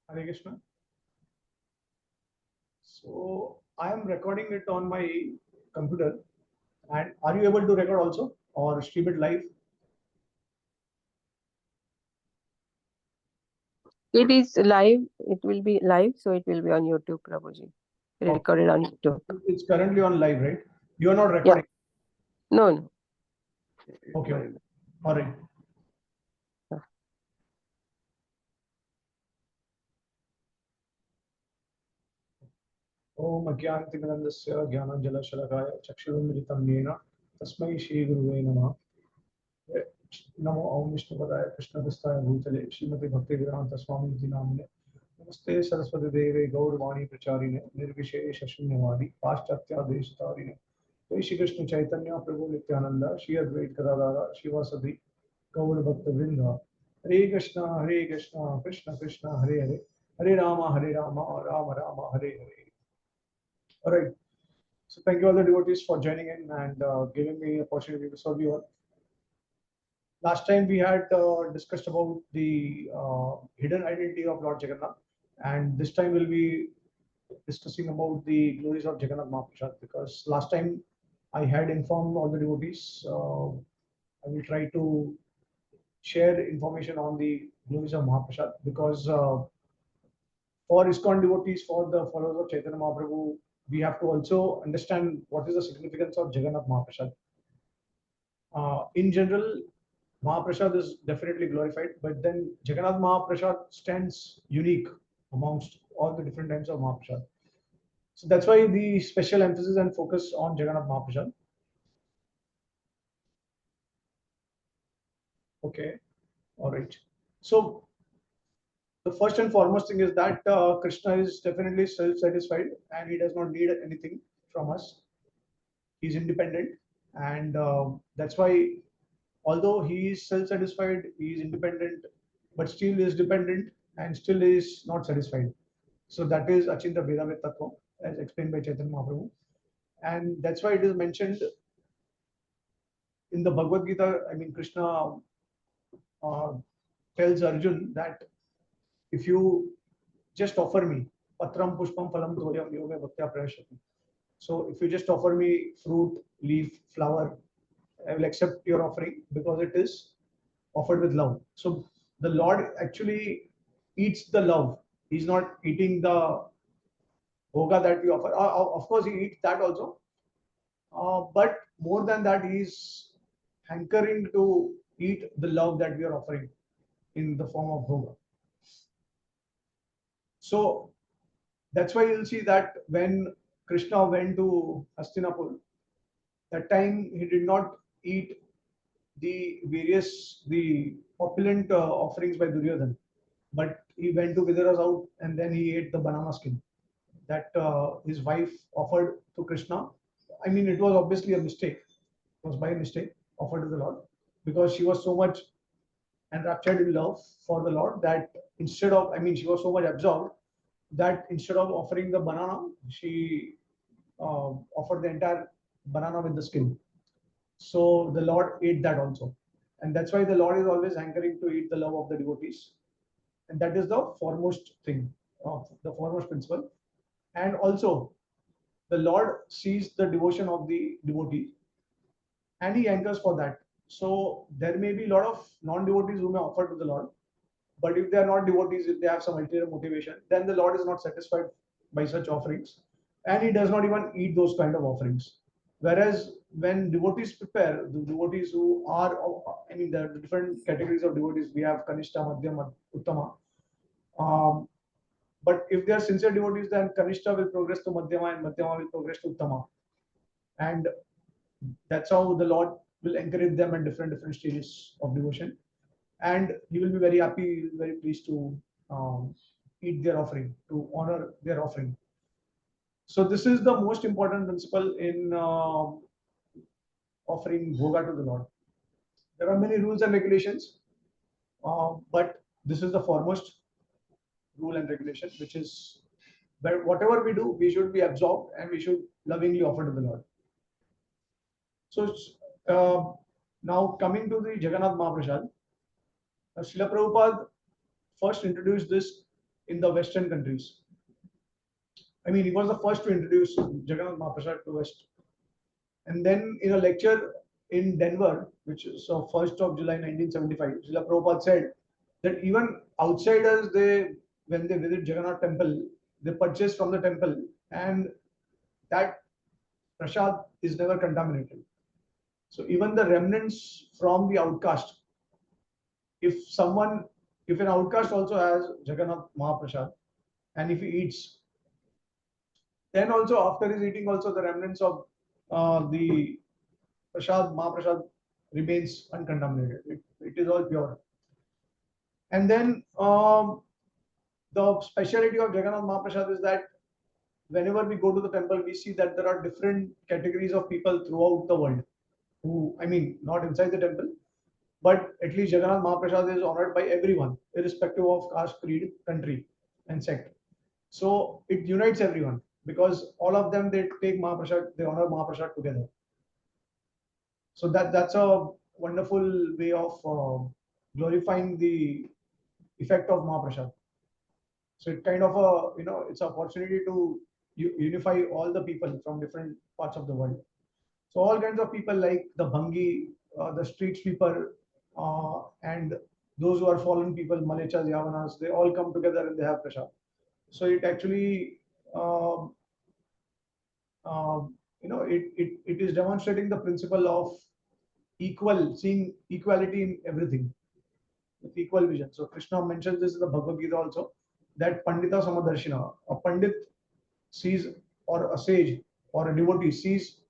Hare Krishna. So I am recording it on my computer. And are you able to record also or stream it live? It is live. It will be live, so it will be on YouTube, Prabhuji. Oh, Recorded on YouTube. it's currently on live, right? You are not Yeah. recording. No, no. Okay. Okay. All right. ओम अज्ञानतिमिरन्दस्य ज्ञानाञ्जनशलाकया चक्षुरुन्मिलितं येन तस्मै श्रीगुरुवे नमः। नमो ओम विष्णुपदाय कृष्णहस्ताय भूतले श्रीमती भक्तिवेदान्त स्वामी नामिने नमस्ते सरस्वती देवे गौरवाणी प्रचारिणे निर्विशेष शून्यवादी पाश्चात्यादेशतारिणे जय श्री कृष्ण चैतन्य प्रभु नित्यानंद श्री अद्वैत गदाधर शिवासदि गौर भक्त वृंद हरे Krishna Krishna Krishna Hare Hare Hare Ram Ram Ram Hare Hare. All right. So thank you all the devotees for joining in and giving me opportunity to serve you all. Last time we had discussed about the hidden identity of Lord Jagannath, and this time we'll be discussing about the glories of Jagannath Mahaprasad, because last time I had informed all the devotees. I will try to share information on the glories of Mahaprasad, because for ISKCON devotees, for the followers of Chaitanya Mahaprabhu, we have to also understand what is the significance of Jagannath Mahaprasad. In general, Mahaprasad is definitely glorified, but then Jagannath Mahaprasad stands unique amongst all the different types of Mahaprasad. So that's why the special emphasis and focus on Jagannath Mahaprasad. Okay, all right. So the first and foremost thing is that Krishna is definitely self-satisfied and he does not need anything from us. He's independent, and that's why, although he is self-satisfied, he is independent, but still is dependent and still is not satisfied. So that is Achinta Vedavet Tattva, as explained by Chaitanya Mahaprabhu. And that's why it is mentioned in the Bhagavad Gita. I mean, Krishna uh, tells Arjun that if you just offer me patram pushpam phalam toyam yoga bhaktya prayashati. So if you just offer me fruit, leaf, flower, I will accept your offering because it is offered with love. So the Lord actually eats the love. He's not eating the bhoga that we offer. Of course, he eats that also. But more than that, he's hankering to eat the love that we are offering in the form of bhoga. So that's why you'll see that when Krishna went to Hastinapur, that time he did not eat the opulent offerings by Duryodhan, but he went to Vidura's house and then he ate the banana skin that his wife offered to Krishna. I mean, it was obviously a mistake. It was by mistake offered to the Lord, because she was so much enraptured in love for the Lord that instead of, I mean, she was so much absorbed that instead of offering the banana, she offered the entire banana with the skin. So the Lord ate that also. And that's why the Lord is always hankering to eat the love of the devotees. And that is the foremost thing, the foremost principle. And also, the Lord sees the devotion of the devotee and he hankers for that. So there may be a lot of non-devotees who may offer to the Lord, but if they are not devotees, if they have some ulterior motivation, then the Lord is not satisfied by such offerings, and He does not even eat those kind of offerings. Whereas when devotees prepare, the devotees who are, I mean, the different categories of devotees, we have Kanishta, Madhyam, Uttama. Um, but if they are sincere devotees, then Kanishta will progress to Madhyama and Madhyama will progress to Uttama. And that's how the Lord will encourage them at different stages of devotion, and He will be very happy, very pleased to eat their offering, to honor their offering. So this is the most important principle in offering bhoga to the Lord. There are many rules and regulations, but this is the foremost rule and regulation, which is that whatever we do, we should be absorbed and we should lovingly offer to the Lord. So now coming to the Jagannath Mahaprasad, Srila Prabhupada first introduced this in the Western countries. I mean, he was the first to introduce Jagannath Mahaprasad to West. And then in a lecture in Denver, which is 1st of July 1975, Srila Prabhupada said that even outsiders, when they visit Jagannath temple, they purchase from the temple, and that prasad is never contaminated. So even the remnants from the outcast, if someone, if an outcast also has Jagannath Mahaprasad, and if he eats, then also after his eating, also the remnants of the prasad, Mahaprasad remains uncontaminated. It is all pure. And then the speciality of Jagannath Mahaprasad is that whenever we go to the temple, we see that there are different categories of people throughout the world who, I mean, not inside the temple, but at least Jagannath Mahaprasad is honored by everyone, irrespective of caste, creed, country, and sect. So it unites everyone because all of them, they take Mahaprasad, they honor Mahaprasad together. So that's a wonderful way of glorifying the effect of Mahaprasad. So it kind of a, it's an opportunity to unify all the people from different parts of the world. So all kinds of people like the Bhangi, the street sweeper, and those who are fallen people, Malechas, Yavanas, they all come together and they have prasad. So it actually, um, it is demonstrating the principle of seeing equality in everything, with equal vision. So Krishna mentions this in the Bhagavad Gita also, that Pandita Samadarshina, a Pandit sees, or a sage or a devotee sees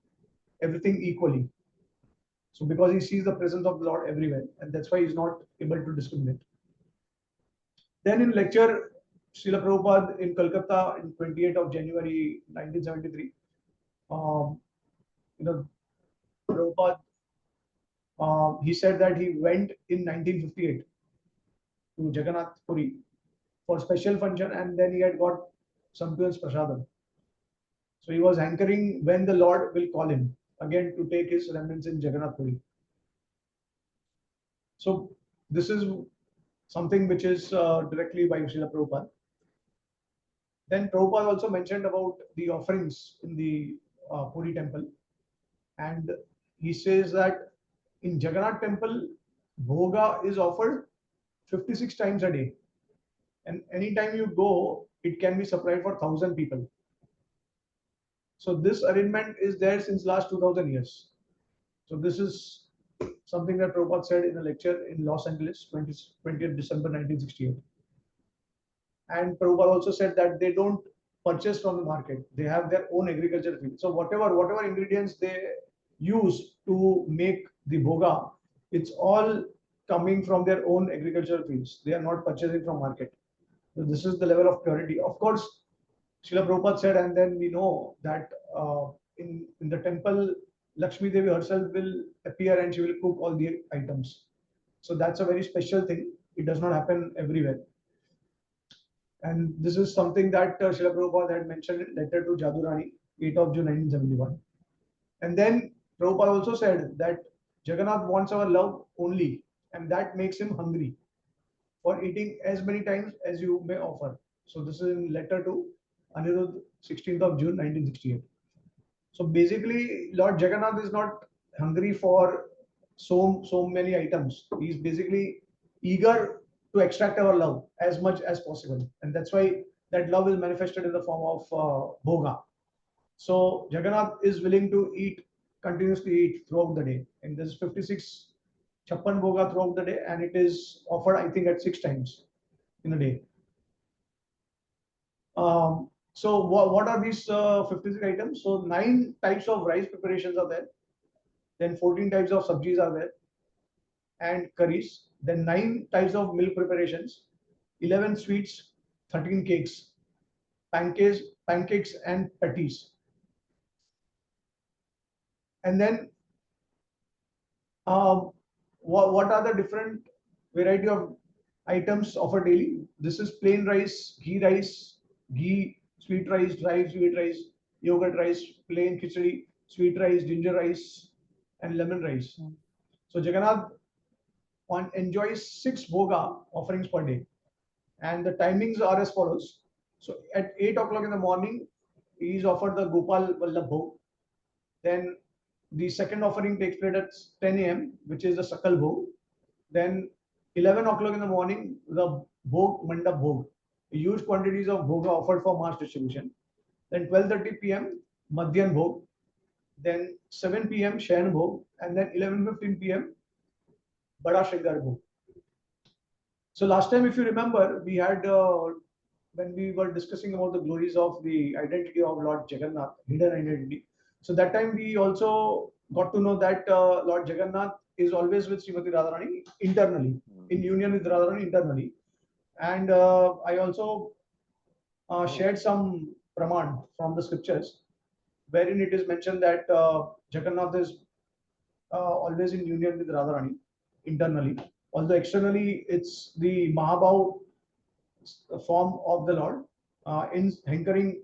everything equally. So because he sees the presence of the Lord everywhere, and that's why he's not able to discriminate. Then in lecture, Srila Prabhupada in Calcutta in 28th of January 1973, um, you know, Prabhupada, he said that he went in 1958 to Jagannath Puri for special function, and then he had got Sampion's Prasadam. So he was anchoring when the Lord will call him again to take his remnants in Jagannath Puri. So this is something which is directly by Srila Prabhupada. Then Prabhupada also mentioned about the offerings in the Puri temple, and he says that in Jagannath temple, bhoga is offered 56 times a day, and anytime you go, it can be supplied for 1,000 people. So this arrangement is there since last 2,000 years. So this is something that Prabhupada said in a lecture in Los Angeles, 20th December 1968. And Prabhupada also said that they don't purchase from the market; they have their own agriculture field. So whatever ingredients they use to make the bhoga, it's all coming from their own agricultural fields. They are not purchasing from market. So this is the level of purity. Of course, Srila Prabhupada said, and then we know that in the temple, Lakshmi Devi herself will appear and she will cook all the items. So that's a very special thing. It does not happen everywhere. And this is something that Srila Prabhupada had mentioned in letter to Jadurani, 8th of June 1971. And then Prabhupada also said that Jagannath wants our love only, and that makes him hungry for eating as many times as you may offer. So this is in letter to Anirudh, 16th of June 1968. So basically, Lord Jagannath is not hungry for so many items. He's basically eager to extract our love as much as possible, and that's why that love is manifested in the form of bhoga. So Jagannath is willing to continuously eat throughout the day, and there's 56 chappan bhoga throughout the day, and it is offered, I think, at 6 times in a day. So what are these 56 items? So 9 types of rice preparations are there. Then 14 types of sabjis are there, and curries. Then 9 types of milk preparations, 11 sweets, 13 cakes, pancakes and patties. And then what are the different variety of items offered daily? This is plain rice, ghee, sweet rice, dry sweet rice, yogurt rice, plain khichdi, sweet rice, ginger rice, and lemon rice. So Jagannath enjoys 6 bhoga offerings per day. And the timings are as follows. So at 8 o'clock in the morning, he is offered the Gopal Vallabh Bhog. Then the second offering takes place at 10 a.m., which is the Sakal Bhog. Then 11 o'clock in the morning, the Bhog Mandap Bhog. Huge quantities of bhoga offered for mass distribution. Then 12:30 p.m. Madhyan Bhog. Then 7 p.m. Shayan Bhog. And then 11:15 p.m. Bada Shringar Bhog. So last time, if you remember, we had when we were discussing about the glories of the identity of Lord Jagannath, hidden identity. So that time we also got to know that Lord Jagannath is always with Srimati Radharani internally, in union with Radharani internally. And I also shared some praman from the scriptures, wherein it is mentioned that Jagannath is always in union with Radharani internally. Although externally it's the Mahabhav form of the Lord, in hankering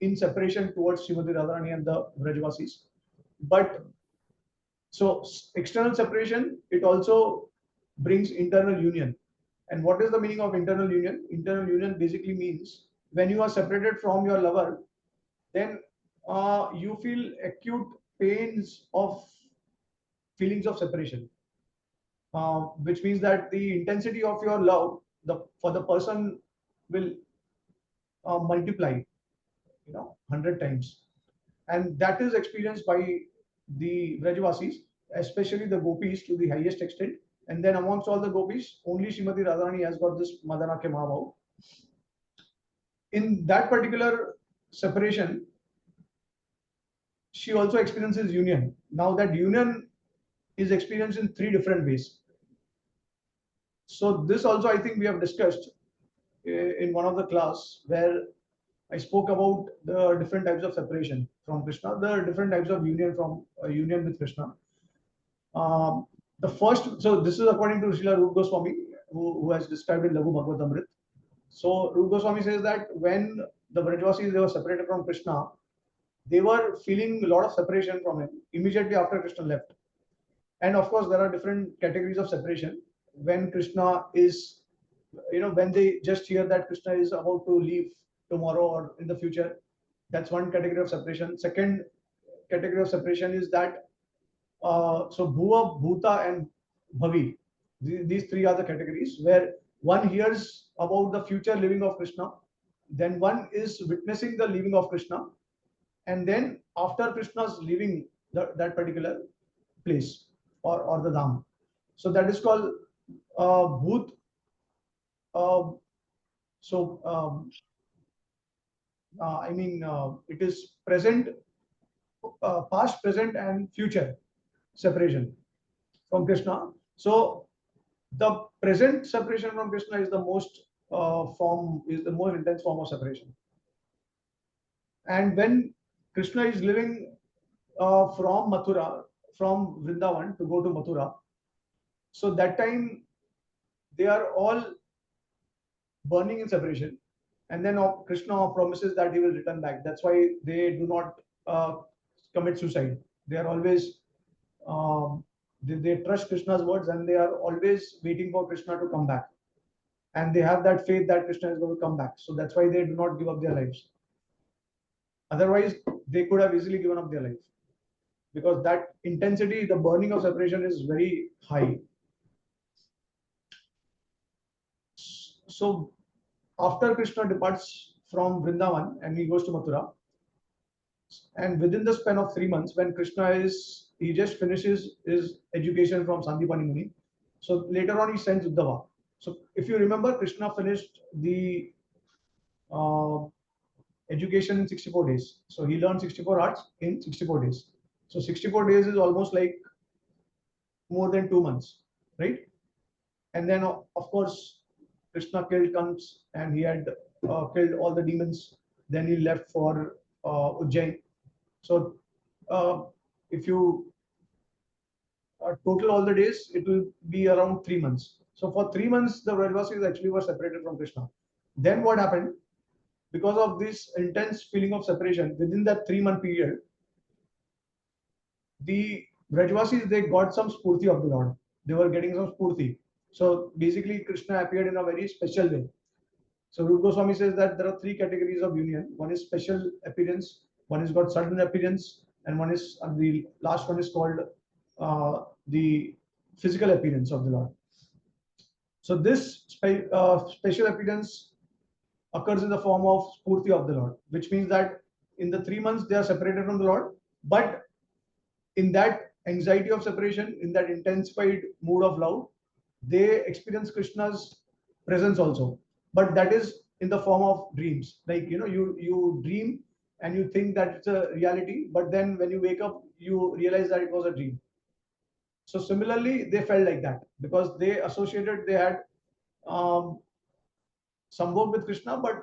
in separation towards Srimati Radharani and the Vrajvasis. But so external separation, it also brings internal union. And what is the meaning of internal union? Internal union basically means when you are separated from your lover, then you feel acute pains of feelings of separation, which means that the intensity of your love for the person will multiply, 100 times. And that is experienced by the Vrajvasis, especially the gopis to the highest extent. And then amongst all the gopis, only Srimati Radharani has got this Madana Ke Mahabhav. In that particular separation, she also experiences union. Now that union is experienced in three different ways. So this also I think we have discussed in one of the class where I spoke about the different types of separation from Krishna, the different types of union from union with Krishna. The first, so this is according to Srila Rupa Goswami, who has described in Laghu Bhagavatamrit. So Rupa Goswami says that when the Vrajvasis, they were separated from Krishna, they were feeling a lot of separation from him immediately after Krishna left. And of course, there are different categories of separation. When Krishna is, when they just hear that Krishna is about to leave tomorrow or in the future, that's one category of separation. Second category of separation is that so Bhuva, Bhuta, and Bhavi. These three are the categories where one hears about the future living of Krishna, then one is witnessing the leaving of Krishna, and then after Krishna's leaving that particular place or the dham. So that is called Bhut. Uh, so it is present, past, present, and future separation from Krishna. So the present separation from Krishna is the most more intense form of separation. And when Krishna is living from Mathura, from Vrindavan to go to Mathura, so that time they are all burning in separation, and then Krishna promises that he will return back. That's why they do not commit suicide. They are always they trust Krishna's words, and they are always waiting for Krishna to come back. And they have that faith that Krishna is going to come back. So that's why they do not give up their lives. Otherwise, they could have easily given up their life, because that intensity, the burning of separation is very high. So after Krishna departs from Vrindavan and he goes to Mathura, and within the span of 3 months, when he just finishes his education from Sandipani Muni. So later on, he sends Uddhava. So if you remember, Krishna finished the education in 64 days. So he learned 64 arts in 64 days. So 64 days is almost like more than 2 months, right? And then, of course, Krishna comes and he had killed all the demons. Then he left for Ujjain. So if you total all the days, it will be around 3 months. So for 3 months, the Vrajvasis actually were separated from Krishna. Then what happened? Because of this intense feeling of separation, within that 3-month period, the Vrajvasis, they got some spurti of the Lord. They were getting some spurti. So basically, Krishna appeared in a very special way. So Rupa Goswami says that there are three categories of union. One is special appearance, one is got sudden appearance, and one is the last one is called the physical appearance of the Lord. So this special appearance occurs in the form of Spurti of the Lord, which means that in the 3 months they are separated from the Lord, but in that anxiety of separation, in that intensified mood of love, they experience Krishna's presence also. But that is in the form of dreams. Like you dream and you think that it's a reality, but then when you wake up, you realize that it was a dream. So similarly, they felt like that because they had um, some work with Krishna, but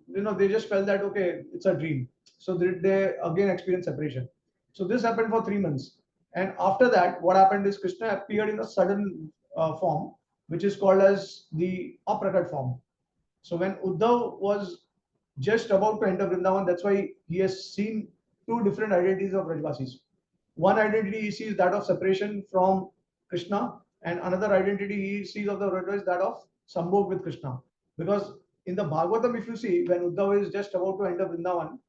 they just felt that okay, it's a dream. So they again experienced separation. So this happened for 3 months, and after that, what happened is Krishna appeared in a sudden form, which is called as the aprakat form. So when Uddhav was just about to enter Vrindavan, that's why he has seen two different identities of Rajvasis. One identity he sees that of separation from Krishna, and another identity he sees of the Rajvasis that of sambhog with Krishna. Because in the Bhagavatam, if you see, when Uddhav is just about to enter Vrindavan,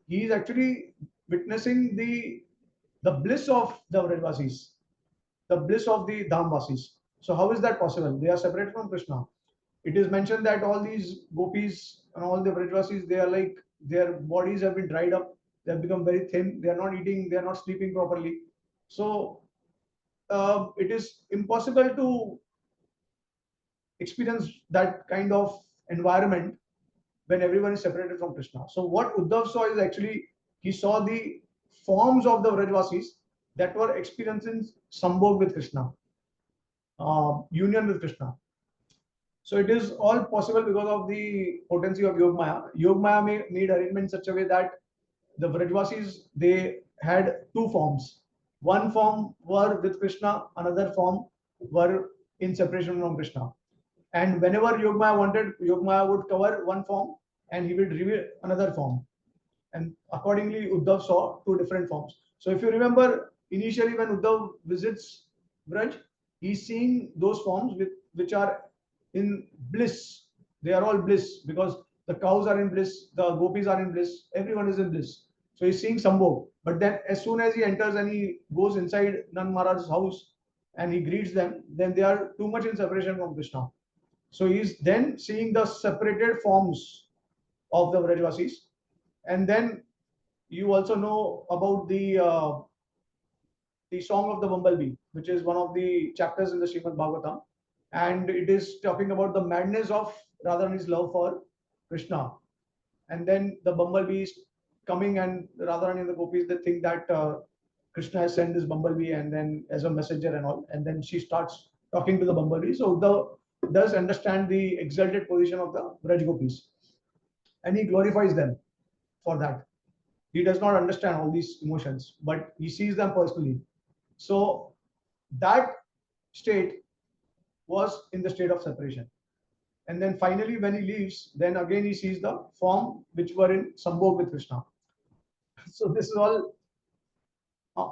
he is actually witnessing the bliss of the Vrajvasis, the bliss of the Dhamvasis. So how is that possible? They are separated from Krishna. It is mentioned that all these gopis and all the Vrajvasis, they are like their bodies have been dried up, they have become very thin, they are not eating, they are not sleeping properly. So it is impossible to experience that kind of environment when everyone is separated from Krishna. So what Uddhav saw is actually he saw the forms of the Vrajvasis that were experiencing sambhog with Krishna, union with Krishna. So it is all possible because of the potency of Yogmaya. Yogmaya made arrangement in such a way that the Vrajvasis, they had two forms. One form were with Krishna, another form were in separation from Krishna. And whenever Yogmaya wanted, Yogmaya would cover one form and he would reveal another form. And accordingly, Uddhav saw two different forms. So if you remember, initially when Uddhav visits Braj, he's seeing those forms which are in bliss. They are all bliss because the cows are in bliss, the gopis are in bliss, everyone is in bliss. So he's seeing Sambhog. But then as soon as he enters and he goes inside Nand Maharaj's house and he greets them, then they are too much in separation from Krishna. So he's then seeing the separated forms of the Vrajvasis. And then you also know about the song of the bumblebee, which is one of the chapters in the Srimad Bhagavatam, and it is talking about the madness of Radharani's love for Krishna. And then the bumblebee is coming, and Radharani and the gopis they think that Krishna has sent this bumblebee, and then as a messenger and all, and then she starts talking to the bumblebee. So the does understand the exalted position of the Braj gopis, and he glorifies them for that. He does not understand all these emotions, but he sees them personally. So that state was in the state of separation. And then finally, when he leaves, then again he sees the form which were in Sambhog with Krishna. So this is all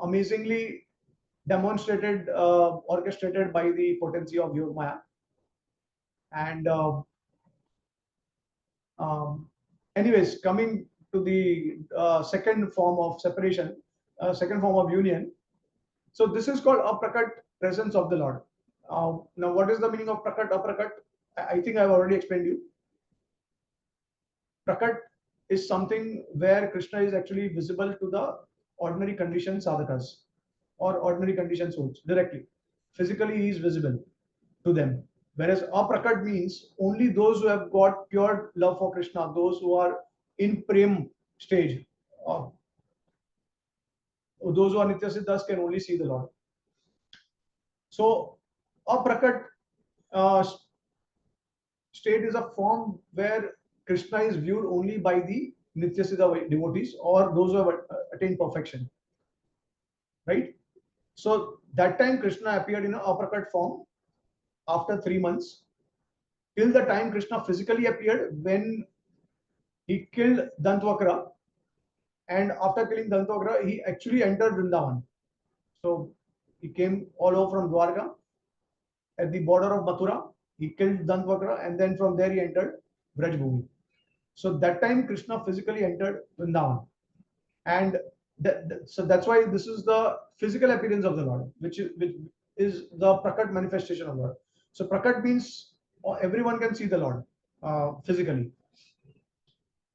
amazingly demonstrated, orchestrated by the potency of Yogmaya. And anyways, coming to the second form of separation, second form of union. So this is called aprakat presence of the Lord. Now, what is the meaning of prakat, aprakat? I think I've already explained you. Prakat is something where Krishna is actually visible to the ordinary condition sadhakas or ordinary condition souls directly. Physically, he is visible to them. Whereas aprakat means only those who have got pure love for Krishna, those who are in Prem stage, uh, those who are Nitya Siddhas can only see the Lord. So, aprakat uh, state is a form where Krishna is viewed only by the Nityasiddha devotees or those who have attained perfection. Right? So that time Krishna appeared in an aprakat form after 3 months. Till the time Krishna physically appeared when he killed Dantwakra, and after killing Dantwakra, he actually entered Vrindavan. So he came all over from Dwarka, at the border of Mathura. He killed Dantavakra, and then from there he entered Vrajbhumi. So that time Krishna physically entered Vrindavan, and so that's why this is the physical appearance of the Lord, which is the Prakat manifestation of Lord. So Prakat means everyone can see the Lord physically.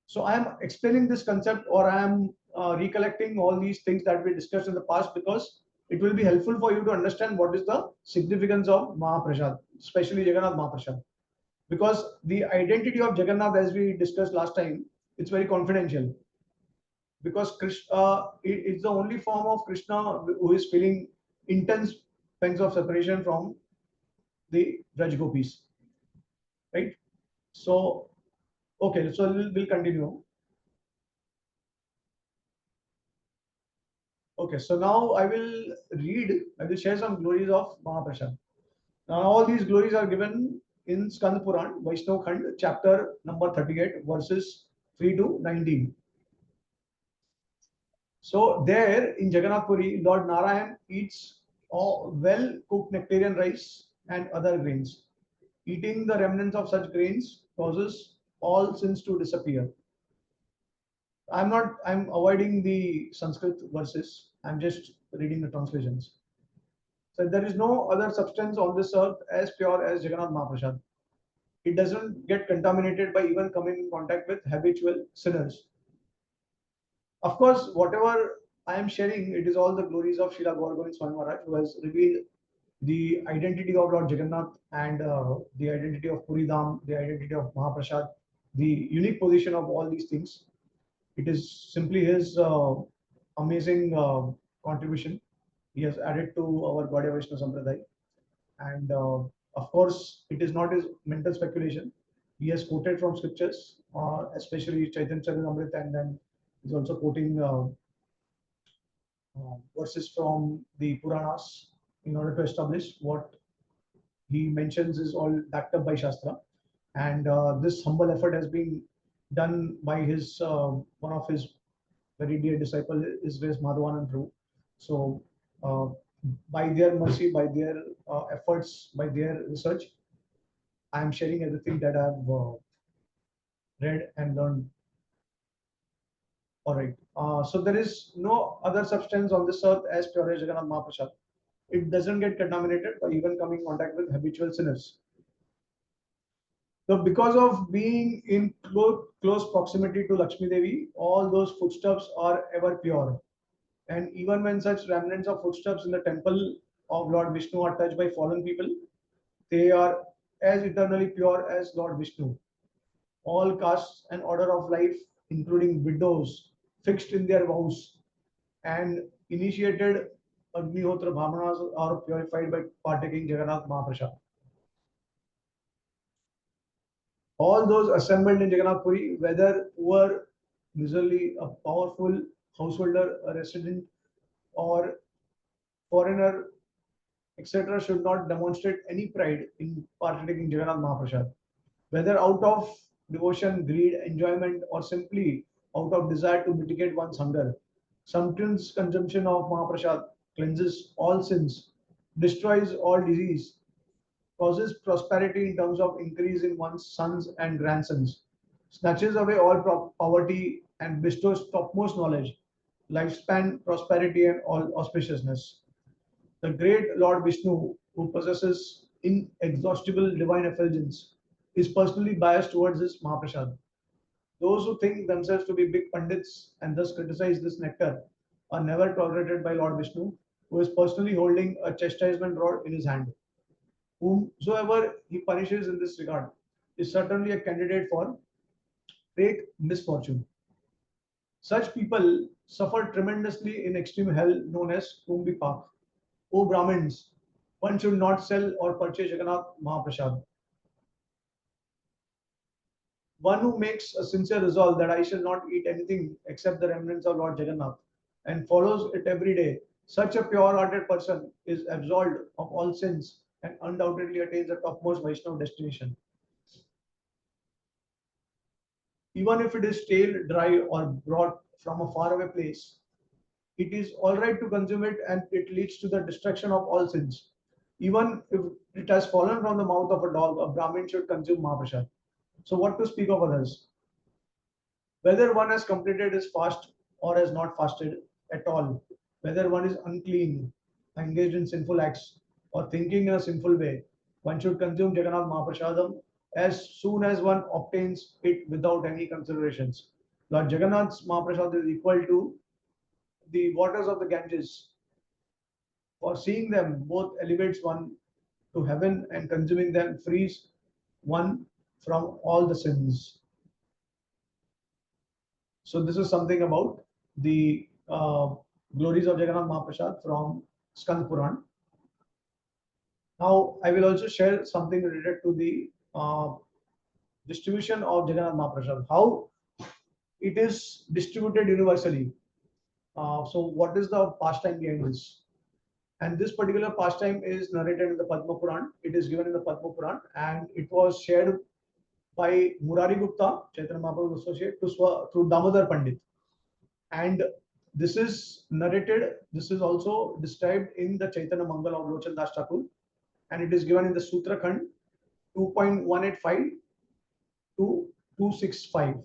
So I am explaining this concept, or I am recollecting all these things that we discussed in the past, because it will be helpful for you to understand what is the significance of Mahaprasad, especially Jagannath Mahaprasad. Because the identity of Jagannath, as we discussed last time, it's very confidential. Because Krishna, it's the only form of Krishna who is feeling intense pangs of separation from the Raj Gopis, right? So, okay, so we'll continue. Okay, so now I will share some glories of Mahaprasad. Now, all these glories are given in Skand Puran, Vaishnav Khand, chapter number 38, verses 3 to 19. So, there in Jagannath Puri, Lord Narayan eats well cooked nectarian rice and other grains. Eating the remnants of such grains causes all sins to disappear. I'm avoiding the Sanskrit verses, I'm just reading the translations. So there is no other substance on this earth as pure as Jagannath Mahaprasad. It doesn't get contaminated by even coming in contact with habitual sinners. Of course, whatever I am sharing, it is all the glories of Srila Gauragovind Swami Maharaj, who has revealed the identity of Lord Jagannath, and the identity of Puri Dham, the identity of Mahaprasad, the unique position of all these things. It is simply his amazing contribution he has added to our Gaudiya Vaishnava Sampradaya. And of course, it is not his mental speculation. He has quoted from scriptures, especially Chaitanya Charitamrita, and then he's also quoting verses from the Puranas in order to establish what he mentions is all backed up by Shastra. And this humble effort has been done by his one of his very dear disciple is Madhavanand Prabhu. So uh, by their mercy, by their efforts, by their research, I am sharing everything that I've read and learned. All right. So there is no other substance on this earth as pure as Jagannath Mahaprasad. It doesn't get contaminated by even coming in contact with habitual sinners. So because of being in close proximity to Lakshmi Devi, all those footsteps are ever pure. And even when such remnants of footsteps in the temple of Lord Vishnu are touched by fallen people, they are as eternally pure as Lord Vishnu. All castes and order of life, including widows, fixed in their vows, and initiated Agnihotra Brahmanas are purified by partaking Jagannath Mahaprasad. All those assembled in Jagannath Puri, whether poor, miserly, a powerful householder, a resident, or foreigner, etc., should not demonstrate any pride in partaking Jagannath Mahaprasad, whether out of devotion, greed, enjoyment, or simply out of desire to mitigate one's hunger. Sometimes consumption of Mahaprasad cleanses all sins, destroys all disease, causes prosperity in terms of increase in one's sons and grandsons, snatches away all poverty, and bestows topmost knowledge, lifespan, prosperity, and all auspiciousness. The great Lord Vishnu, who possesses inexhaustible divine effulgence, is personally biased towards his Mahaprasad. Those who think themselves to be big pandits and thus criticize this nectar are never tolerated by Lord Vishnu, who is personally holding a chastisement rod in his hand. Whomsoever he punishes in this regard is certainly a candidate for great misfortune. Such people suffer tremendously in extreme hell known as Kumbi Pak. O Brahmins, one should not sell or purchase Jagannath Mahaprasad. One who makes a sincere resolve that I shall not eat anything except the remnants of Lord Jagannath and follows it every day, such a pure-hearted person is absolved of all sins and undoubtedly attains the topmost Vaishnava destination. Even if it is stale, dry, or brought from a faraway place, it is all right to consume it, and it leads to the destruction of all sins. Even if it has fallen from the mouth of a dog, a Brahmin should consume Mahaprasad. So what to speak of others? Whether one has completed his fast or has not fasted at all, whether one is unclean, engaged in sinful acts, or thinking in a sinful way, one should consume Jagannath Mahaprasadam as soon as one obtains it without any considerations. Lord Jagannath's Mahaprasad is equal to the waters of the Ganges. For seeing them both elevates one to heaven, and consuming them frees one from all the sins. So this is something about the glories of Jagannath Mahaprasad from Skand Puran. Now I will also share something related to the distribution of Jagannath Mahaprasad, how it is distributed universally. So what is the pastime behind this? And this particular pastime is narrated in the Padma Puran. It is given in the Padma Puran, and it was shared by Murari Gupta, Chaitanya Mahaprabhu's associate, through Damodar Pandit. And this is narrated, this is also described in the Chaitanya Mangala of Lochan Das Thakur, and it is given in the Sutra Khand 2.185 to 265.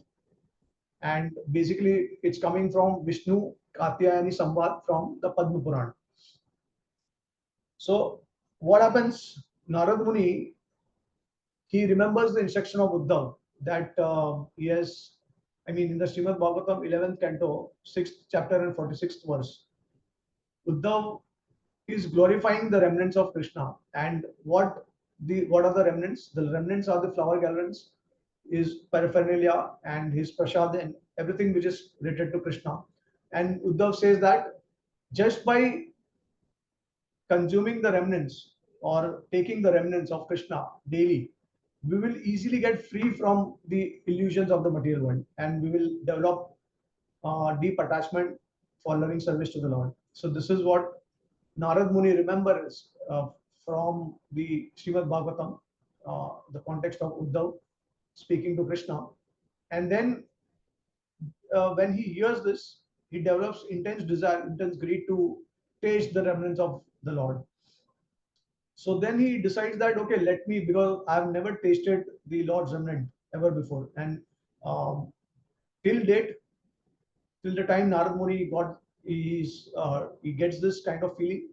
And basically, it's coming from Vishnu Katyayani Samvad from the Padma Puran. So, what happens? Narad Muni, he remembers the instruction of Uddhav that he has, I mean, in the Srimad Bhagavatam 11th canto, 6th chapter and 46th verse, Uddhav is glorifying the remnants of Krishna. And what are the remnants? The remnants are the flower garlands, his paraphernalia, and his prasad, and everything which is related to Krishna. And Uddhav says that just by consuming the remnants or taking the remnants of Krishna daily, we will easily get free from the illusions of the material world, and we will develop deep attachment for loving service to the Lord. So this is what Narad Muni remembers from the Srimad Bhagavatam, the context of Uddhav speaking to Krishna. And then when he hears this, he develops intense desire, intense greed to taste the remnants of the Lord. So then he decides that, okay, let me, because I've never tasted the Lord's remnant ever before. And um, till date, till the time Narad Muni he gets this kind of feeling,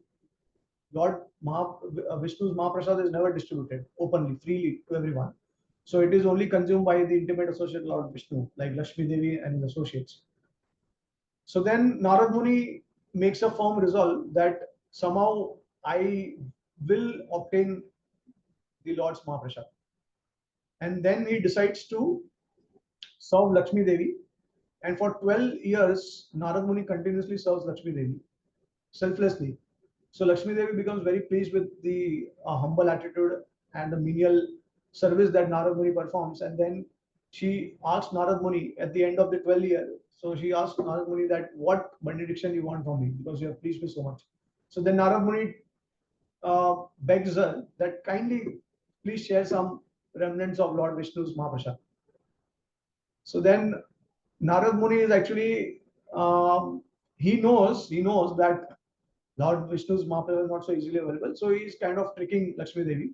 Vishnu's Mahaprasad is never distributed openly, freely to everyone. So it is only consumed by the intimate associate Lord Vishnu, like Lakshmi Devi and his associates. So then Narad Muni makes a firm resolve that somehow I will obtain the Lord's Mahaprasad. And then he decides to serve Lakshmi Devi. And for 12 years, Narad Muni continuously serves Lakshmi Devi selflessly. So Lakshmi Devi becomes very pleased with the humble attitude and the menial service that Narad Muni performs. And then she asks Narad Muni at the end of the 12 year. So she asks Narad Muni that what benediction you want from me, because you have pleased me so much. So then Narad Muni begs her that kindly please share some remnants of Lord Vishnu's Mahaprasad. So then Narad Muni is actually he knows that Lord Vishnu's Mahaprasad is not so easily available, so he is kind of tricking Lakshmi Devi.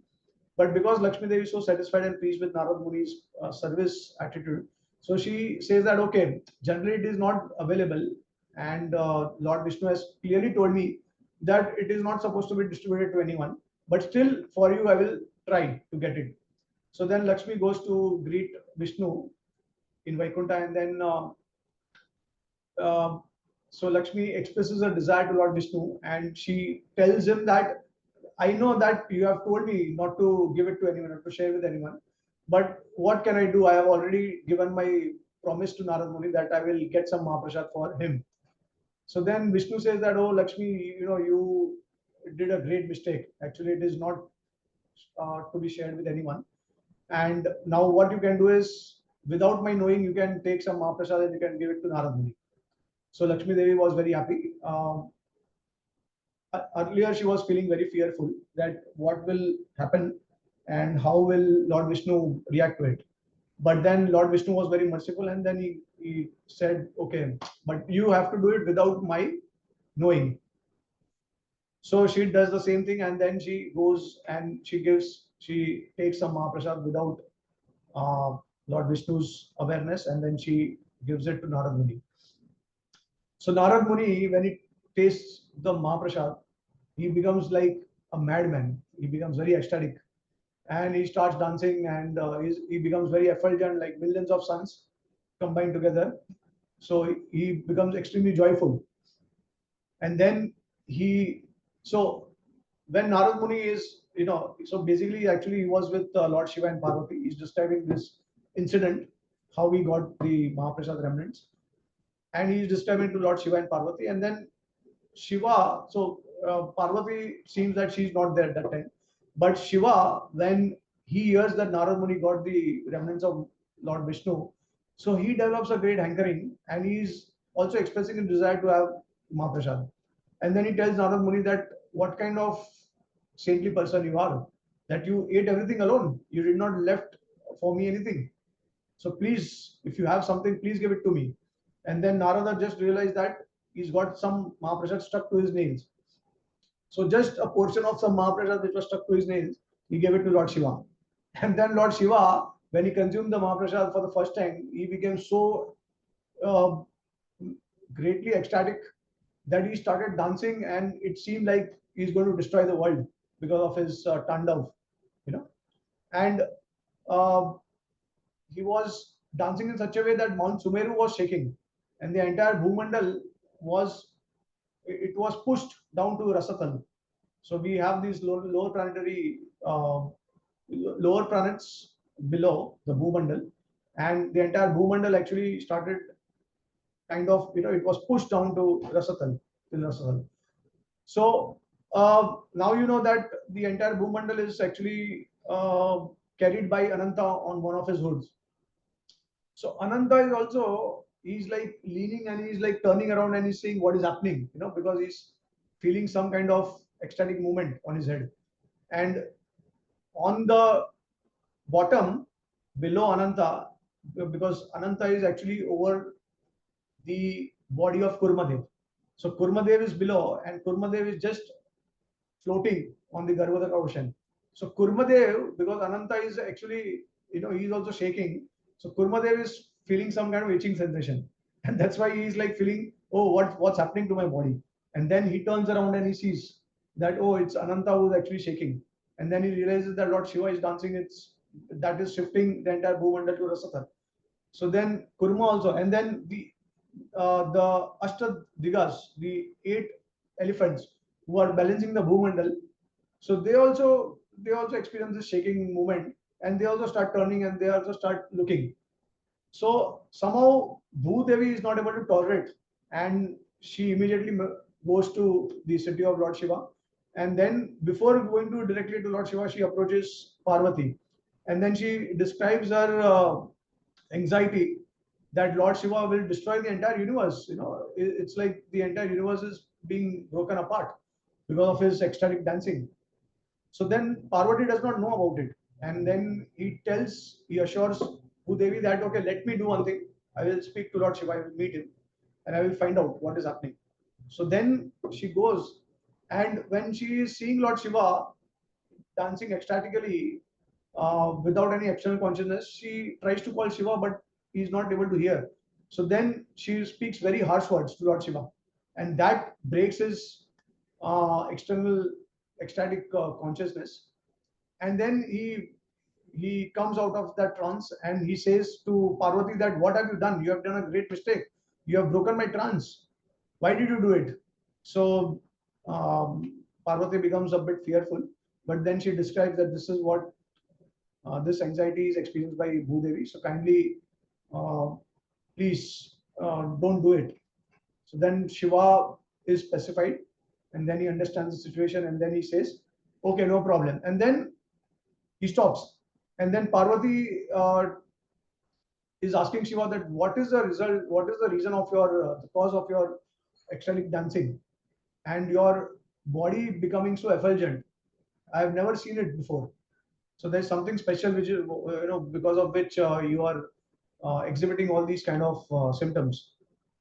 But because Lakshmi Devi is so satisfied and pleased with Narad Muni's service attitude, so she says that okay, generally it is not available, and Lord Vishnu has clearly told me that it is not supposed to be distributed to anyone. But still, for you, I will try to get it. So then Lakshmi goes to greet Vishnu in Vaikuntha, and then uh, so Lakshmi expresses a desire to Lord Vishnu, and she tells him that I know that you have told me not to give it to anyone, not to share with anyone. But what can I do? I have already given my promise to Narad Muni that I will get some Mahaprasad for him. So then Vishnu says that, oh Lakshmi, you did a great mistake. Actually, it is not to be shared with anyone. And now what you can do is, without my knowing, you can take some Mahaprasad and you can give it to Narad Muni. So Lakshmi Devi was very happy. Earlier, she was feeling very fearful that what will happen and how will Lord Vishnu react to it. But then Lord Vishnu was very merciful, and then he said, okay, but you have to do it without my knowing. So she does the same thing, and then she goes and she takes some Mahaprasad without uh, Lord Vishnu's awareness, and then she gives it to Narad Muni. So Narad Muni, when he tastes the Mahaprasad, he becomes like a madman. He becomes very ecstatic, and he starts dancing, and he becomes very effulgent, like millions of suns combined together. So he becomes extremely joyful, and then he so when Narad Muni is, so basically, actually, he was with Lord Shiva and Parvati. He's describing this incident, how he got the Mahaprasad remnants, and he's describing to Lord Shiva and Parvati. And then Shiva, so Parvati seems that she's not there at that time, but Shiva, when he hears that Narad Muni got the remnants of Lord Vishnu, so he develops a great hankering, and he's also expressing a desire to have Mahaprasad. And then he tells Narad Muni that what kind of saintly person you are, that you ate everything alone. You did not left for me anything. So please, if you have something, please give it to me. And then Narada just realized that he's got some Mahaprasad stuck to his nails. So just a portion of some Mahaprasad which was stuck to his nails, he gave it to Lord Shiva. And then Lord Shiva, when he consumed the Mahaprasad for the first time, he became so uh, greatly ecstatic that he started dancing, and it seemed like he's going to destroy the world because of his tandav, you know. And uh, he was dancing in such a way that Mount Sumeru was shaking, and the entire Bhumandal was it was pushed down to Rasatal. So we have these lower planetary lower planets below the Bhumandal, and the entire Bhumandal actually started kind of, it was pushed down to Rasatal, till Rasatal. So now you know that the entire Bhumandal is actually carried by Ananta on one of his hoods. So Ananta is also, he's like leaning and he's like turning around and he's seeing what is happening, because he's feeling some kind of ecstatic movement on his head. And on the bottom, below Ananta, because Ananta is actually over the body of Kurmadev. So Kurmadev is below, and Kurmadev is just floating on the Garbhodaka ocean. So Kurmadev, because Ananta is actually, he's also shaking. So Kurmadev is feeling some kind of itching sensation. And that's why he's like feeling, oh, what's happening to my body? And then he turns around and he sees that, oh, it's Ananta who's actually shaking. And then he realizes that Lord Shiva is dancing, that is shifting the entire Bhumandal to Rasatha. So then Kurma also, and then the Ashtadigas, the 8 elephants who are balancing the Bhumandal. So they also experience this shaking movement, and they also start turning and they also start looking. So somehow Bhudevi is not able to tolerate, and she immediately goes to the city of Lord Shiva. And then before going to directly to Lord Shiva, she approaches Parvati, and then she describes her anxiety that Lord Shiva will destroy the entire universe. It's like the entire universe is being broken apart because of his ecstatic dancing. So then Parvati does not know about it. And then he assures Bhudevi that, okay, let me do one thing. I will speak to Lord Shiva, I will meet him, and I will find out what is happening. So then she goes, and when she is seeing Lord Shiva dancing ecstatically without any external consciousness, she tries to call Shiva, but he is not able to hear. So then she speaks very harsh words to Lord Shiva, and that breaks his external ecstatic consciousness. And then he comes out of that trance and he says to Parvati that, what have you done? You have done a great mistake. You have broken my trance. Why did you do it? So Parvati becomes a bit fearful, but then she describes that this is what this anxiety is experienced by Bhudevi. So kindly, uh, please don't do it. So then Shiva is specified, and then he understands the situation, and then he says, okay, no problem. And then he stops. And then Parvati is asking Shiva that what is the result, what is the reason of the cause of your ecstatic dancing and your body becoming so effulgent. I have never seen it before. So there's something special which is, because of which you are exhibiting all these kind of symptoms.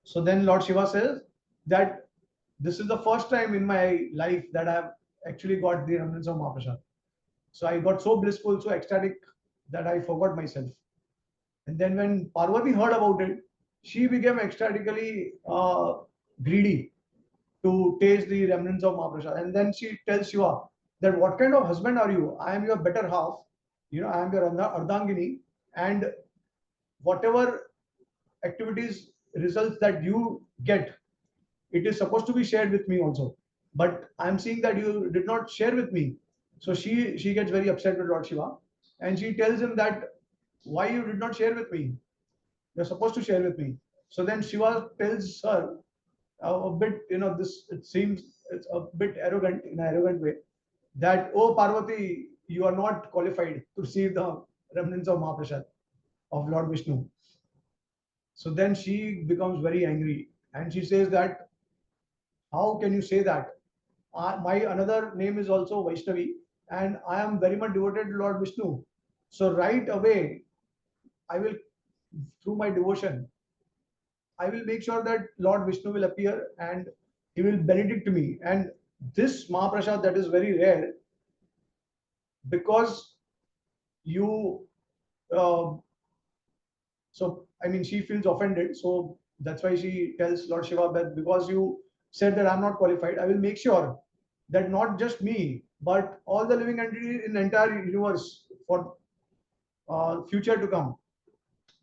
So then Lord Shiva says that this is the first time in my life that I have actually got the remnants of Mahaprasad. So I got so blissful, so ecstatic that I forgot myself. And then when Parvati heard about it, she became ecstatically greedy to taste the remnants of Mahaprasad. And then she tells Shiva that what kind of husband are you? I am your better half. I am your Ardhangini. And whatever activities, results that you get, it is supposed to be shared with me also. But I'm seeing that you did not share with me. So she gets very upset with Lord Shiva. And she tells him that why you did not share with me? You're supposed to share with me. So then Shiva tells her a bit, this it seems it's a bit arrogant in an arrogant way that, oh Parvati, you are not qualified to receive the remnants of Mahaprasad of Lord Vishnu. So then she becomes very angry and she says that, how can you say that? My another name is also Vaishnavi and I am very much devoted to Lord Vishnu. So right away, I will, through my devotion, I will make sure that Lord Vishnu will appear and he will benedict me. And this Mahaprasad that is very rare because you, uh, so I mean, she feels offended. So that's why she tells Lord Shiva that because you said that I'm not qualified, I will make sure that not just me, but all the living entities in the entire universe for future to come,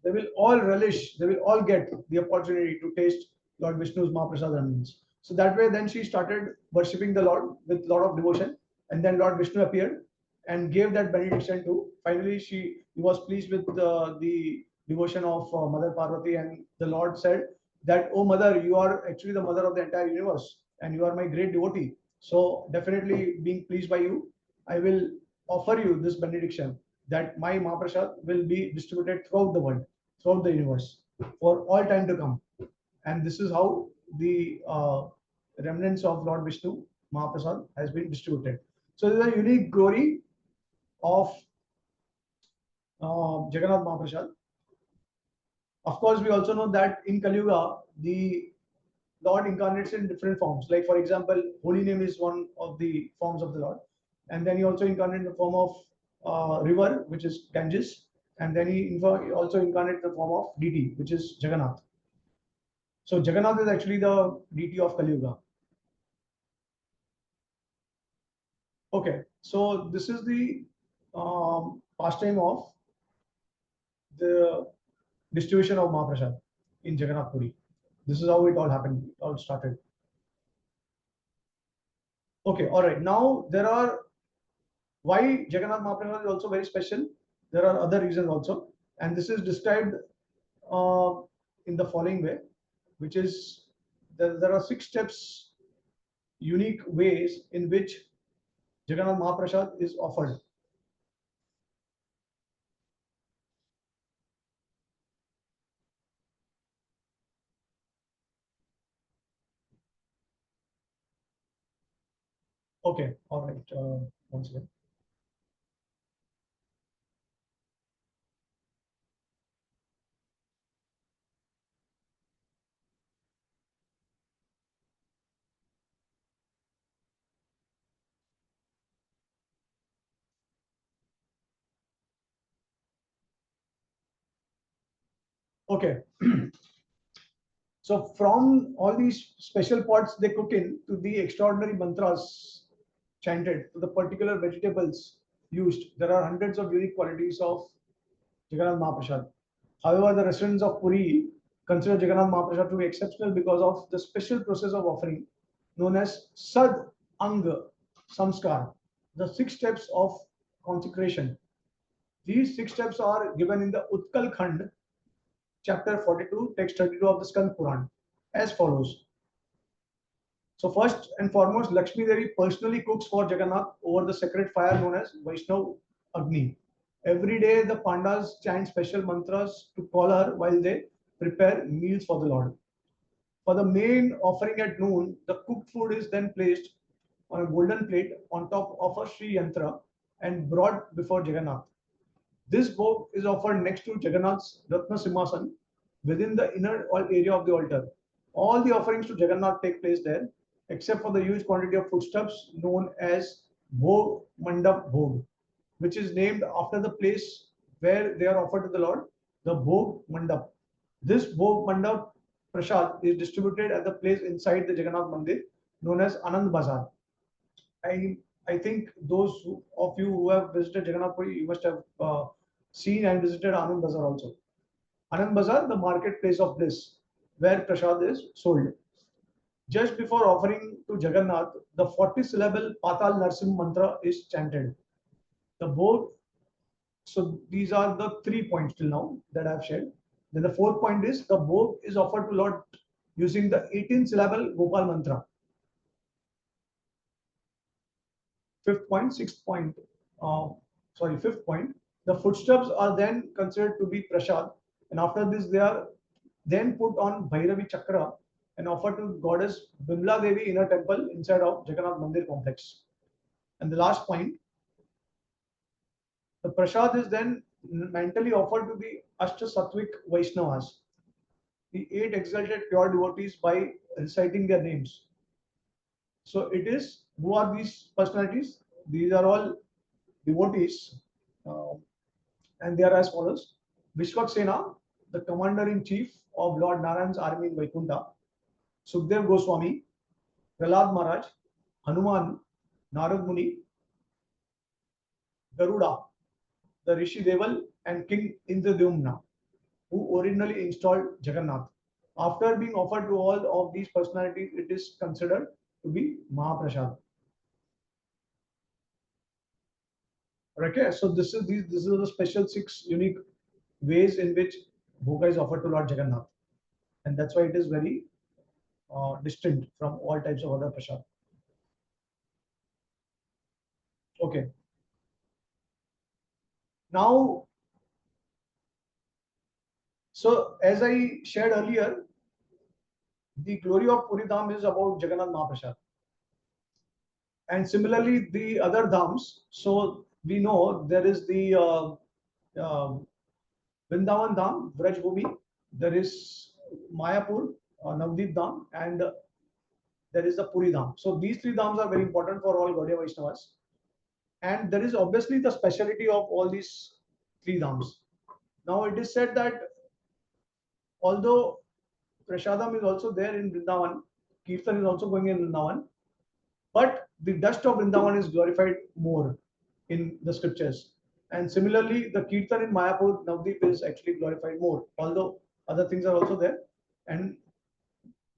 they will all relish, they will all get the opportunity to taste Lord Vishnu's Mahaprasad remnants. So that way, then she started worshipping the Lord with a lot of devotion, and then Lord Vishnu appeared and gave that benediction to. Finally, he was pleased with the devotion of Mother Parvati, and the Lord said that, "Oh Mother, you are actually the mother of the entire universe, and you are my great devotee. So definitely, being pleased by you, I will offer you this benediction that my Mahaprasad will be distributed throughout the world, throughout the universe, for all time to come." And this is how the remnants of Lord Vishnu Mahaprasad has been distributed. So this is a unique glory of Jagannath Mahaprasad. Of course, we also know that in Kali Yuga, the Lord incarnates in different forms. Like, for example, Holy Name is one of the forms of the Lord. And then he also incarnates in the form of river, which is Ganges. And then he also incarnates in the form of deity, which is Jagannath. So Jagannath is actually the deity of Kali Yuga. Okay, so this is the pastime of the distribution of Mahaprasad in Jagannath Puri. This is how it all happened, it all started. Okay, all right. Now there are, why Jagannath Mahaprasad is also very special. There are other reasons also, and this is described uh, in the following way, which is there are 6 steps, unique ways in which Jagannath Mahaprasad is offered. Okay, all right. Once again. Okay. So from all these special pots they cook in to the extraordinary mantras chanted to the particular vegetables used, there are hundreds of unique qualities of Jagannath Mahaprasad. However, the residents of Puri consider Jagannath Mahaprasad to be exceptional because of the special process of offering known as Sad Anga Samskar, the 6 steps of consecration. These 6 steps are given in the Utkal Khand, chapter 42, text 32 of the Skand Puran, as follows. So first and foremost, Lakshmi Devi personally cooks for Jagannath over the sacred fire known as Vaishnav Agni. Every day, the Pandas chant special mantras to call her while they prepare meals for the Lord. For the main offering at noon, the cooked food is then placed on a golden plate on top of a Sri Yantra and brought before Jagannath. This bhog is offered next to Jagannath's Ratna Simhasan within the inner area of the altar. All the offerings to Jagannath take place there, except for the huge quantity of foodstuffs known as Bhog Mandap Bhog, which is named after the place where they are offered to the Lord, the Bhog Mandap. This Bhog Mandap Prasad is distributed at the place inside the Jagannath Mandir known as Anand Bazar. I I think those of you who have visited Jagannath Puri, you must have seen and visited Anand Bazar also. Anand Bazar, the marketplace of bliss, where prasad is sold. Just before offering to Jagannath, the 40-syllable Patal Narsim mantra is chanted. The board, so these are the 3 points till now that I have shared. Then the fourth point is the board is offered to Lord using the 18-syllable Gopal mantra. Fifth point, uh, fifth point, the footsteps are then considered to be prasad, and after this they are then put on Bhairavi Chakra and offered to goddess Bimla Devi in a temple inside of Jagannath Mandir complex. And the last point, the prasad is then mentally offered to the Ashta Sattvic Vaishnavas, the 8 exalted pure devotees, by reciting their names. So it is, who are these personalities? These are all devotees, uh, and they are as follows: Vishwaksena, the commander in chief of Lord Narayan's army in Vaikunta; Sukhdev Goswami, Prahlad Maharaj, Hanuman, Narad Muni, Garuda, the Rishi Deval, and King Indradyumna, who originally installed Jagannath. After being offered to all of these personalities, it is considered to be Mahaprasad. Okay, so this is the special 6 unique ways in which bhoga is offered to Lord Jagannath, and that's why it is very distinct from all types of other prasad. Okay, now, so as I shared earlier, the glory of Puri Dham is about Jagannath Mahaprasad, and similarly the other dhams. So we know there is the uh, Vrindavan Dham, Vraj Bhumi, there is Mayapur, Navdeep Dham, and there is the Puri Dham. So these 3 dhams are very important for all Gaudiya Vaishnavas. And there is obviously the speciality of all these 3 dhams. Now it is said that although Prashadam is also there in Vrindavan, Kirtan is also going in Vrindavan, but the dust of Vrindavan is glorified more in the scriptures. And similarly, the Kirtan in Mayapur, Navdeep is actually glorified more, although other things are also there. And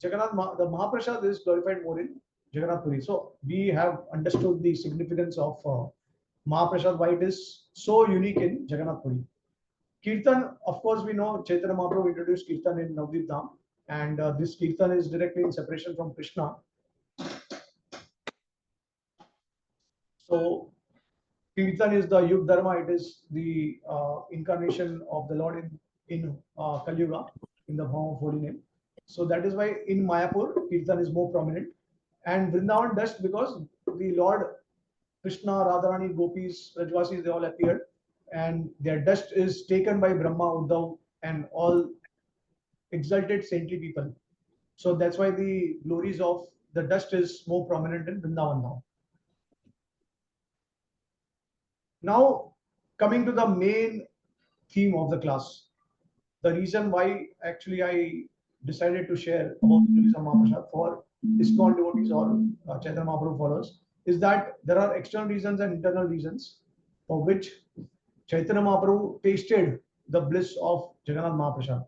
Jagannath, the Mahaprasad is glorified more in Jagannath Puri. So we have understood the significance of Mahaprasad, why it is so unique in Jagannath Puri. Kirtan, of course, we know Chaitanya Mahaprabhu introduced Kirtan in Navdeep Dham, and this Kirtan is directly in separation from Krishna. So Kirtan is the Yug Dharma, it is the incarnation of the Lord in Kali Yuga in the form of holy name. So that is why in Mayapur, Kirtan is more prominent. And Vrindavan dust, because the Lord Krishna, Radharani, Gopis, Rajvasis, they all appeared, and their dust is taken by Brahma, Uddhav, and all exalted saintly people. So that's why the glories of the dust is more prominent in Vrindavan now. Now, coming to the main theme of the class, the reason why actually I decided to share about the glories of Mahaprasad for ISKCON devotees or Chaitanya Mahaprabhu followers is that there are external reasons and internal reasons for which Chaitanya Mahaprabhu tasted the bliss of Jagannath Mahaprasad.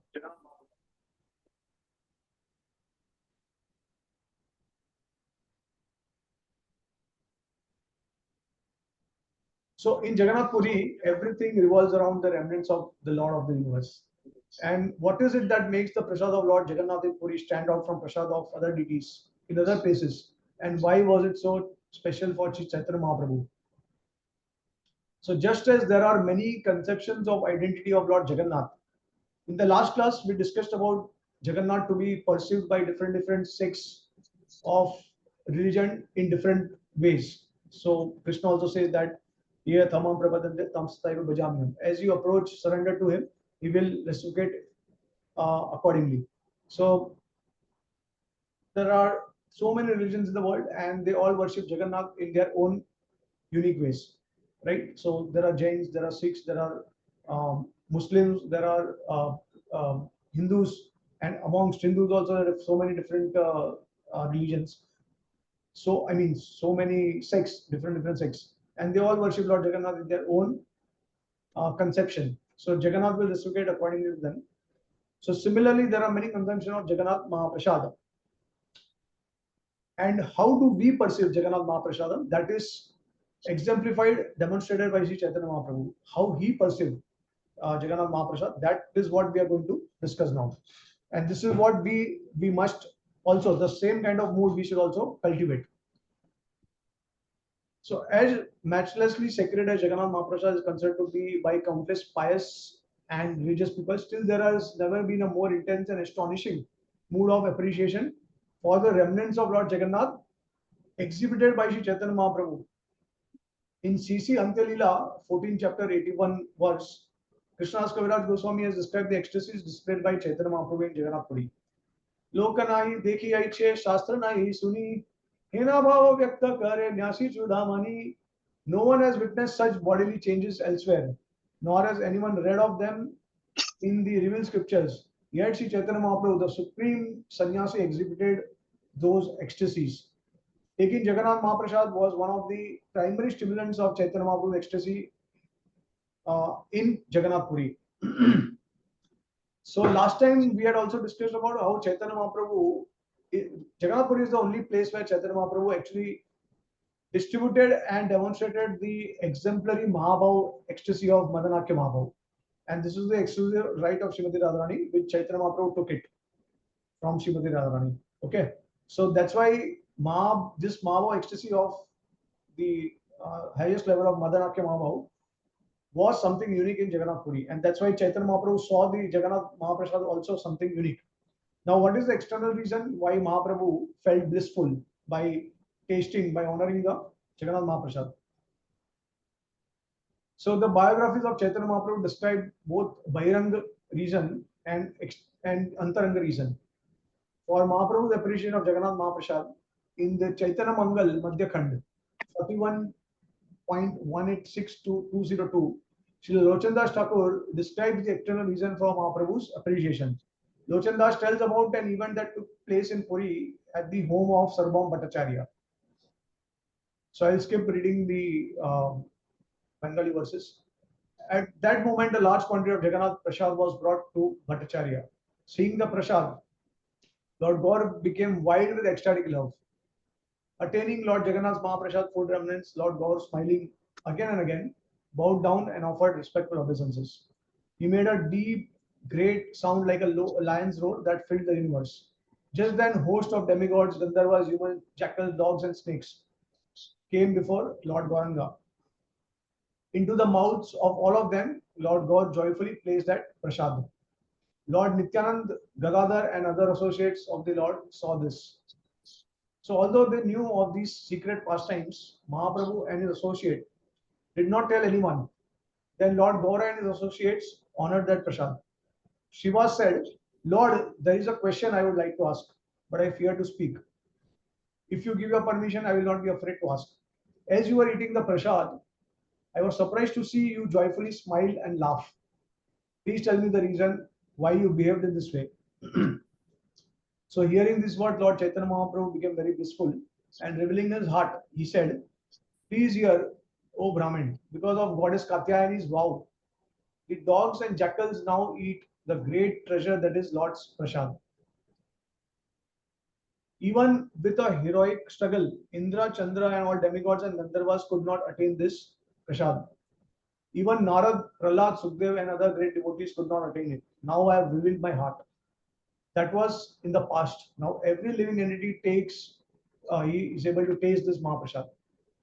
So in Jagannath Puri, everything revolves around the remnants of the Lord of the universe. And what is it that makes the prasad of Lord Jagannath in Puri stand out from prasad of other deities in other places? And why was it so special for Chaitanya Mahaprabhu? So just as there are many conceptions of identity of Lord Jagannath, in the last class we discussed about Jagannath to be perceived by different sects of religion in different ways. So Krishna also says that "Ye thamam prapadante tam sataiva bhajamyam." As you approach surrender to him, he will reciprocate accordingly. So there are so many religions in the world, and they all worship Jagannath in their own unique ways, right? So there are Jains, there are Sikhs, there are Muslims, there are Hindus, and amongst Hindus also there are so many different religions. So I mean, so many sects, different sects, and they all worship Lord Jagannath in their own conception. So Jagannath will reciprocate accordingly to them. So similarly, there are many consumption of Jagannath Mahaprasad. And how do we perceive Jagannath Mahaprasadam? That is exemplified, demonstrated by Sri Chaitanya Mahaprabhu. How he perceived Jagannath Mahaprasad, that is what we are going to discuss now. And this is what we must also, the same kind of mood we should also cultivate. So as matchlessly sacred as Jagannath Mahaprasad is considered to be by countless pious and religious people, still there has never been a more intense and astonishing mood of appreciation for the remnants of Lord Jagannath exhibited by Sri Chaitanya Mahaprabhu. In CC Antyalila, 14 chapter 81 verse, Krishnadas Kaviraj Goswami has described the ecstasies displayed by Chaitanya Mahaprabhu in Jagannath Puri. लोक नाही देखी ऐचे शास्त्र नाही सुनी हेना भाव व्यक्त करे न्यासी Chudamani. No one has witnessed such bodily changes elsewhere, nor has anyone read of them in the revealed scriptures. Yet Sri Chaitanya Mahaprabhu, the supreme sannyasi, exhibited those ecstasies. Taking Jagannath Mahaprasad was one of the primary stimulants of Chaitanya Mahaprabhu's ecstasy in Jagannath Puri. So last time we had also discussed about how Chaitanya Mahaprabhu, Jagannath Puri is the only place where Chaitanya Mahaprabhu actually distributed and demonstrated the exemplary Mahabhav ecstasy of Madanakya Mahabhav. And this is the exclusive right of Srimati Radharani, which Chaitanya Mahaprabhu took it from Srimati Radharani. Okay, so that's why this Mahabhav ecstasy of the highest level of Madanakya Mahabhav was something unique in Jagannath Puri, and that's why Chaitanya Mahaprabhu saw the Jagannath Mahaprasad also something unique. Now, what is the external reason why Mahaprabhu felt blissful by tasting, by honoring the Jagannath Mahaprasad? So, the biographies of Chaitanya Mahaprabhu describe both Bahiranga reason and Antaranga reason. For Mahaprabhu's appreciation of Jagannath Mahaprasad, in the Chaitanya Mangal Madhya Khand 41.186 to 202, Srila Lochandas Thakur describes the external reason for Mahaprabhu's appreciation. Lochandas tells about an event that took place in Puri at the home of Sarbam Bhattacharya. So I'll skip reading the Bengali verses. At that moment, a large quantity of Jagannath Prasad was brought to Bhattacharya. Seeing the Prasad, Lord Gaur became wild with ecstatic love. Attaining Lord Jagannath's Mahaprasad food remnants, Lord Gaur, smiling again and again, bowed down and offered respectful obeisances. He made a deep, great sound like a lion's roar that filled the universe. Just then, host of demigods, Gandharvas, humans, jackals, dogs, and snakes came before Lord Gauranga. Into the mouths of all of them, Lord Gaur joyfully placed that prasad. Lord Nityanand, Gadadhar, and other associates of the Lord saw this. So, although they knew of these secret pastimes, Mahaprabhu and his associate did not tell anyone. Then Lord Gaura and his associates honored that prasad. Shiva said, Lord, there is a question I would like to ask, but I fear to speak. If you give your permission, I will not be afraid to ask. As you were eating the prasad, I was surprised to see you joyfully smile and laugh. Please tell me the reason why you behaved in this way. So, hearing this word, Lord Chaitanya Mahaprabhu became very blissful, and revealing his heart, he said, Please hear, O Brahmin, because of Goddess Katyayani's vow, the dogs and jackals now eat the great treasure that is Lord's Prasad. Even with a heroic struggle, Indra, Chandra, and all demigods and Gandharvas could not attain this Prasad. Even Narad, Prahlad, Sukhdev, and other great devotees could not attain it. Now I have revealed my heart. That was in the past. Now every living entity he is able to taste this Mahaprasad.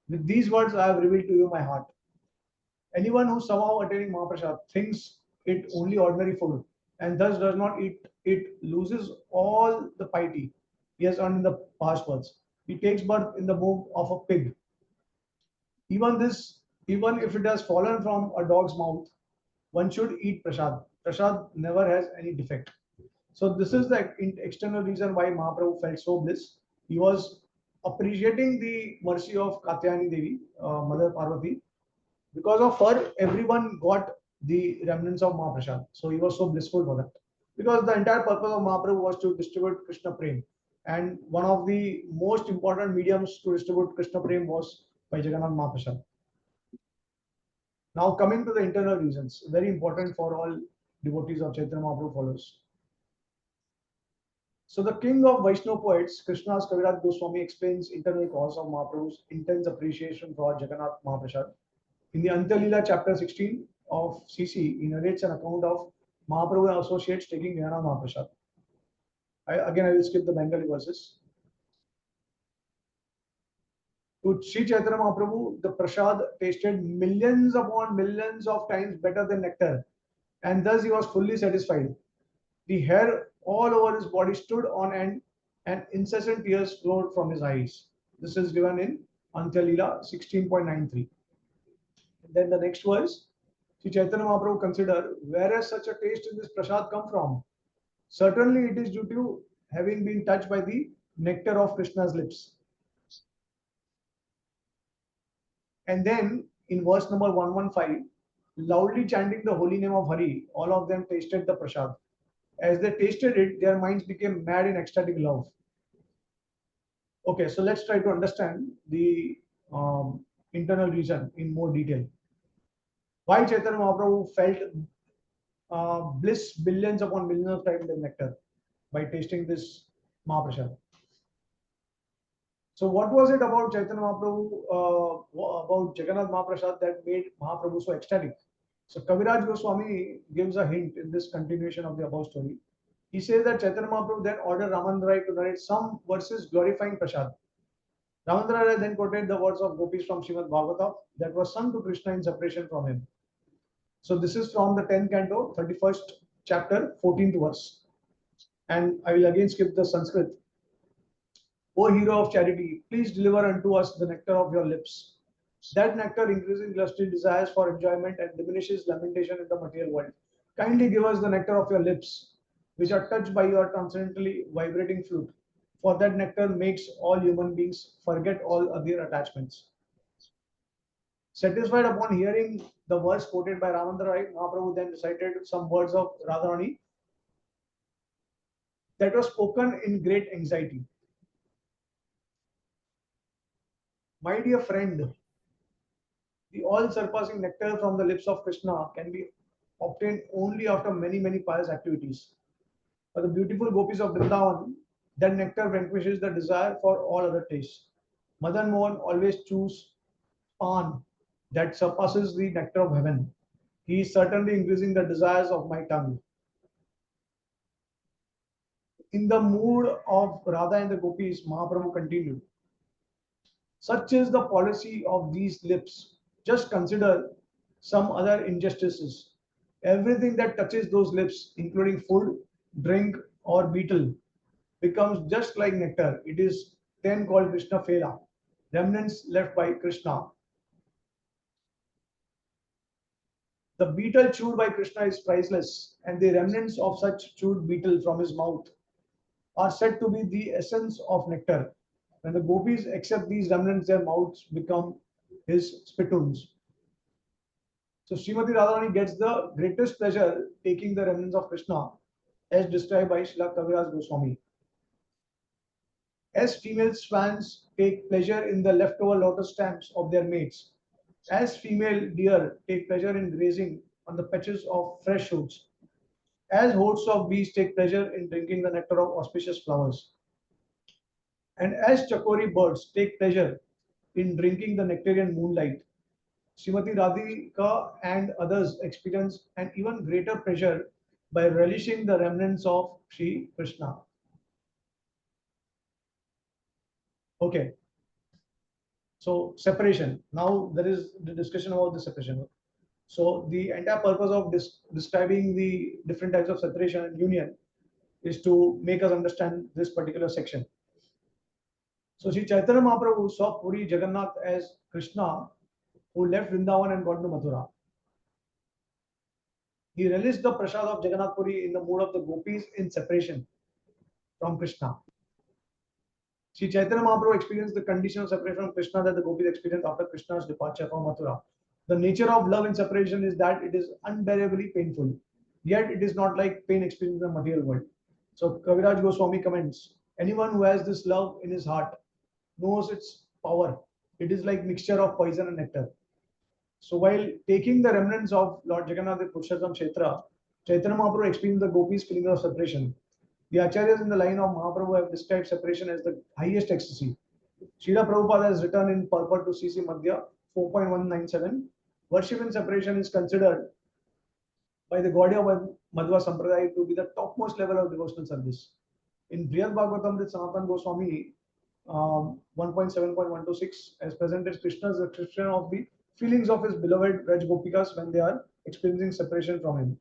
With these words, I have revealed to you my heart. Anyone who somehow attaining Mahaprasad thinks it only ordinary food and thus does not eat it loses all the piety he has earned in the past worlds. He takes birth in the womb of a pig. Even if it has fallen from a dog's mouth, one should eat prasad. Prasad never has any defect. So this is the external reason why Mahaprabhu felt so bliss. He was appreciating the mercy of Katyayani Devi, Mother Parvati. Because of her, everyone got the remnants of Mahaprasad. So he was so blissful for that. Because the entire purpose of Mahaprabhu was to distribute Krishna Prem. And one of the most important mediums to distribute Krishna Prem was by Jagannath Mahaprasad. Now coming to the internal reasons, very important for all devotees of Chaitanya Mahaprabhu follows. So the king of Vaishnava poets, Krishna's Kaviraj Goswami, explains internal cause of Mahaprabhu's intense appreciation for Jagannath Mahaprasad. In the Antalila chapter 16 of CC, he narrates an account of Mahaprabhu and associates taking Jagannath Mahaprasad. I will skip the Bengali verses. To Sri Chaitanya Mahaprabhu, the prasad tasted millions upon millions of times better than nectar, and thus he was fully satisfied. The hair all over his body stood on end, and incessant tears flowed from his eyes. This is given in Antyalila 16.93. Then the next verse, Sri Chaitanya Mahaprabhu considered, where has such a taste in this prasad come from? Certainly it is due to having been touched by the nectar of Krishna's lips. And then in verse number 115, loudly chanting the holy name of Hari, all of them tasted the prasad. As they tasted it, their minds became mad in ecstatic love. Okay, so let's try to understand the internal reason in more detail. Why Chaitanya Mahaprabhu felt bliss billions upon millions of times the nectar by tasting this Mahaprasad? So what was it about Chaitanya Mahaprabhu, about Jagannath Mahaprasad that made Mahaprabhu so ecstatic? So Kaviraj Goswami gives a hint in this continuation of the above story. He says that Chaitanya Mahaprabhu then ordered Ramananda Rai to narrate some verses glorifying Prasad. Ramananda Rai then quoted the words of gopis from Srimad Bhagavatam that was sung to Krishna in separation from him. So this is from the 10th canto, 31st chapter, 14th verse. And I will again skip the Sanskrit. O hero of charity, please deliver unto us the nectar of your lips. That nectar increasing lusty desires for enjoyment and diminishes lamentation in the material world. Kindly give us the nectar of your lips, which are touched by your transcendently vibrating flute. For that nectar makes all human beings forget all other attachments. Satisfied upon hearing the verse quoted by Ramananda Rai, Mahaprabhu then recited some words of Radharani that was spoken in great anxiety. My dear friend, the all-surpassing nectar from the lips of Krishna can be obtained only after many pious activities. For the beautiful gopis of Vrindavan, that nectar vanquishes the desire for all other tastes. Madan Mohan always choose pan that surpasses the nectar of heaven. He is certainly increasing the desires of my tongue. In the mood of Radha and the gopis, Mahaprabhu continued. Such is the policy of these lips. Just consider some other injustices. Everything that touches those lips, including food, drink, or beetle, becomes just like nectar. It is then called Krishna Fela, remnants left by Krishna. The beetle chewed by Krishna is priceless, and the remnants of such chewed beetle from his mouth are said to be the essence of nectar. When the gopis accept these remnants, their mouths become his spittoons. So Srimati Radharani gets the greatest pleasure taking the remnants of Krishna, as described by Srila Kaviraj Goswami. As female swans take pleasure in the leftover lotus stamps of their mates, as female deer take pleasure in grazing on the patches of fresh shoots, as hordes of bees take pleasure in drinking the nectar of auspicious flowers, and as chakori birds take pleasure in drinking the nectarian moonlight, Srimati Radhika and others experience an even greater pleasure by relishing the remnants of Sri Krishna. Okay, so separation. Now there is the discussion about the separation. So the entire purpose of describing the different types of separation and union is to make us understand this particular section. So Sri Chaitanya Mahaprabhu saw Puri Jagannath as Krishna who left Vrindavan and gone to Mathura. He relished the prasad of Jagannath Puri in the mood of the gopis in separation from Krishna. Sri Chaitanya Mahaprabhu experienced the condition of separation from Krishna that the gopis experienced after Krishna's departure from Mathura. The nature of love in separation is that it is unbearably painful, yet it is not like pain experienced in the material world. So Kaviraj Goswami comments, anyone who has this love in his heart knows its power. It is like mixture of poison and nectar. So while taking the remnants of Lord Jagannath at Purushottam Kshetra, Chaitanya Mahaprabhu experienced the gopis' feeling of separation. The acharyas in the line of Mahaprabhu have described separation as the highest ecstasy. Srila Prabhupada has written in Purport to CC Madhya 4.197, worship in separation is considered by the Gaudiya Madhva Sampradaya to be the topmost level of devotional service. In Brihad Bhagavatam, Sanatana Goswami 1.7.126 has presented Krishna's description of the feelings of his beloved Raj Gopikas when they are experiencing separation from him.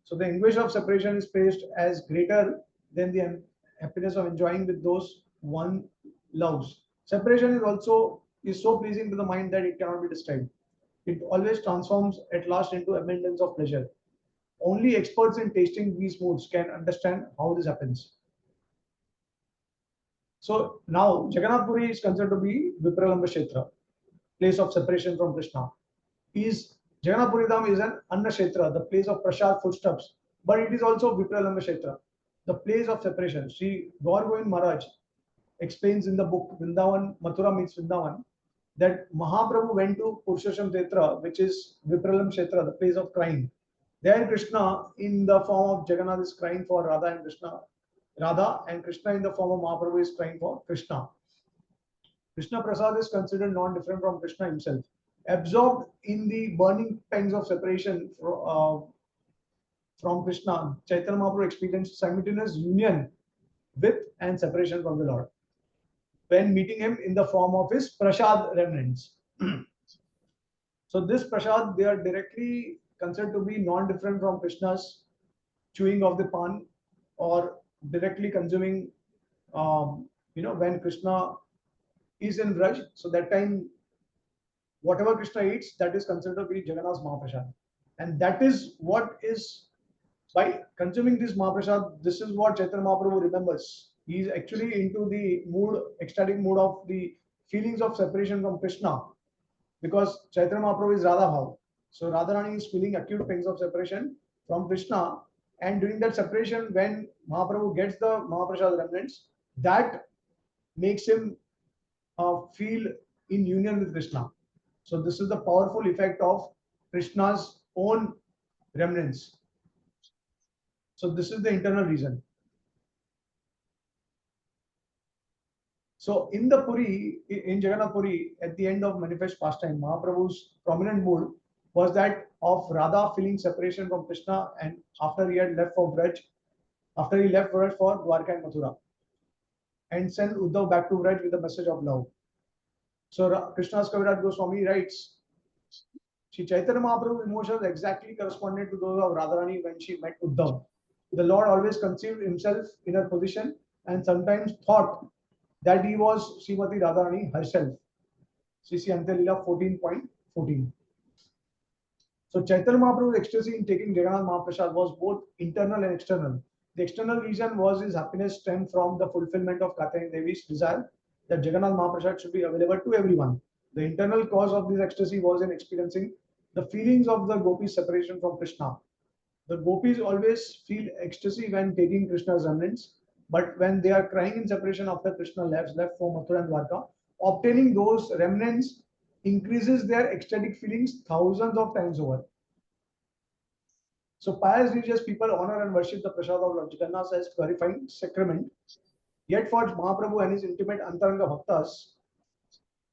So the anguish of separation is praised as greater than the happiness of enjoying with those one loves. Separation is so pleasing to the mind that it cannot be described. It always transforms at last into abundance of pleasure. Only experts in tasting these moods can understand how this happens. So now Jagannath Puri is considered to be Vipralamba Kshetra, place of separation from Krishna. Jagannath Puri Dham is an Anna Kshetra, the place of Prasad footsteps, but it is also Vipralamba Kshetra, the place of separation. Sri Gaur Govind Maharaj explains in the book Vrindavan, Mathura meets Vrindavan, that Mahaprabhu went to Purushottam Kshetra, which is Vipralam Kshetra, the place of crying. There Krishna in the form of Jagannath is crying for Radha and Krishna in the form of Mahaprabhu is crying for Krishna. Krishna Prasad is considered non-different from Krishna himself. Absorbed in the burning pangs of separation from Krishna, Chaitanya Mahaprabhu experienced simultaneous union with and separation from the Lord when meeting him in the form of his Prasad remnants. So this Prasad, they are directly considered to be non-different from Krishna's chewing of the pan or directly consuming, when Krishna is in Vraj. So that time, whatever Krishna eats, that is considered to be Jagannath's Mahaprasad. And that is what is, by consuming this Mahaprasad, this is what Chaitanya Mahaprabhu remembers. He is actually into the ecstatic mood of the feelings of separation from Krishna. Because Chaitanya Mahaprabhu is Radha Bhav. So Radharani is feeling acute pains of separation from Krishna. And during that separation, when Mahaprabhu gets the Mahaprasad remnants, that makes him feel in union with Krishna. So this is the powerful effect of Krishna's own remnants. So this is the internal reason. So in the Puri, in Jagannath Puri, at the end of manifest pastime, Mahaprabhu's prominent mood was that of Radha feeling separation from Krishna, and after he left for Vraj for Dwarka and Mathura, and sent Uddhav back to Vraj with a message of love. So Krishna's Kaviraj Goswami writes, Sri Chaitanya Mahaprabhu's emotions exactly corresponded to those of Radharani when she met Uddhav. The Lord always conceived himself in her position and sometimes thought that he was Srimati Radharani herself. CC Antelila 14.14. So Chaitanya Mahaprabhu's ecstasy in taking Jagannath Mahaprasad was both internal and external. The external reason was his happiness stemmed from the fulfillment of Katyayani Devi's desire that Jagannath Mahaprasad should be available to everyone. The internal cause of this ecstasy was in experiencing the feelings of the gopis' separation from Krishna. The gopis always feel ecstasy when taking Krishna's remnants, but when they are crying in separation after Krishna left for Mathura and Dwarka, obtaining those remnants increases their ecstatic feelings thousands of times over. So pious religious people honor and worship the Prasad of Lord Jagannath as purifying sacrament. Yet for Mahaprabhu and his intimate Antaranga Bhaktas,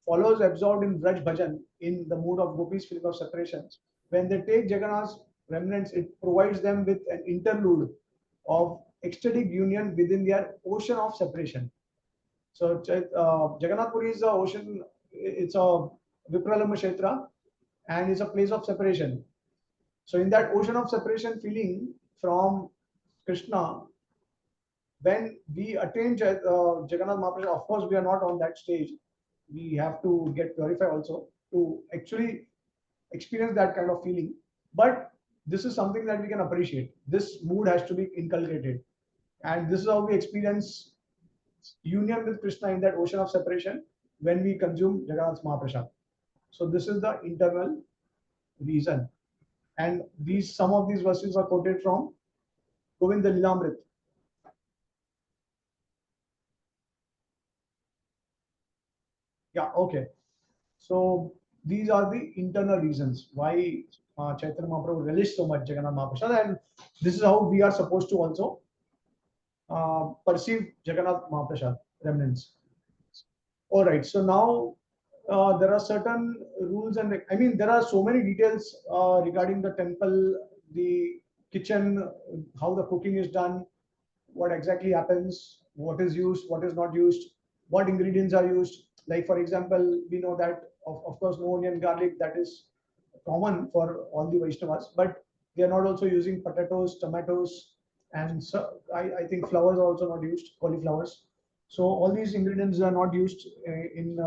followers absorbed in Vraj Bhajan in the mood of gopis feeling of separation, when they take Jagannath's remnants, it provides them with an interlude of ecstatic union within their ocean of separation. So Jagannath Puri is a ocean, it's a Vipralamba Kshetra, and it's a place of separation. So in that ocean of separation feeling from Krishna, when we attain Jagannath Mahaprasad, of course we are not on that stage. We have to get purified also to actually experience that kind of feeling. But this is something that we can appreciate. This mood has to be inculcated. And this is how we experience union with Krishna in that ocean of separation when we consume Jagannath Mahaprasad. So this is the internal reason. And some of these verses are quoted from Govinda Lilamrit. Yeah, okay. So these are the internal reasons why Chaitanya Mahaprabhu relished so much Jagannath Mahaprasad, and this is how we are supposed to also perceive Jagannath Mahaprasad remnants. All right, so now there are certain rules, and I mean there are so many details regarding the temple, the kitchen, how the cooking is done, what exactly happens, what is used, what is not used, what ingredients are used. Like for example, we know that of course no onion garlic, that is common for all the Vaishnavas, but they are not also using potatoes, tomatoes, and so I think flowers are also not used, cauliflowers. So all these ingredients are not used in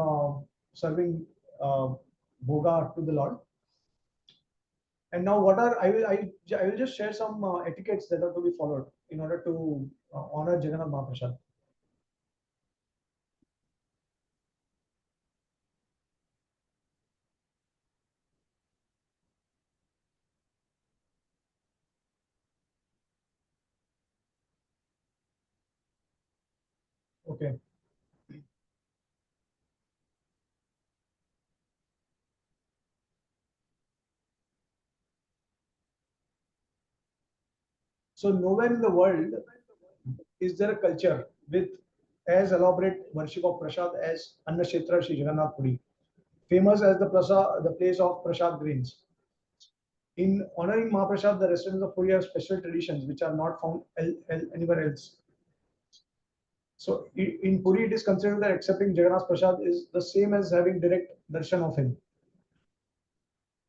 serving uh, bhoga to the Lord. And now, what are I will just share some etiquettes that are to be followed in order to honor Jagannath Mahaprasad. Okay. So nowhere in the world is there a culture with as elaborate worship of prasad as Annakshetra Shri Jagannath Puri, famous as the place of prasad grains. In honoring Mahaprasad, the residents of Puri have special traditions which are not found anywhere else. So in Puri, it is considered that accepting Jagannath Prasad is the same as having direct darshan of him.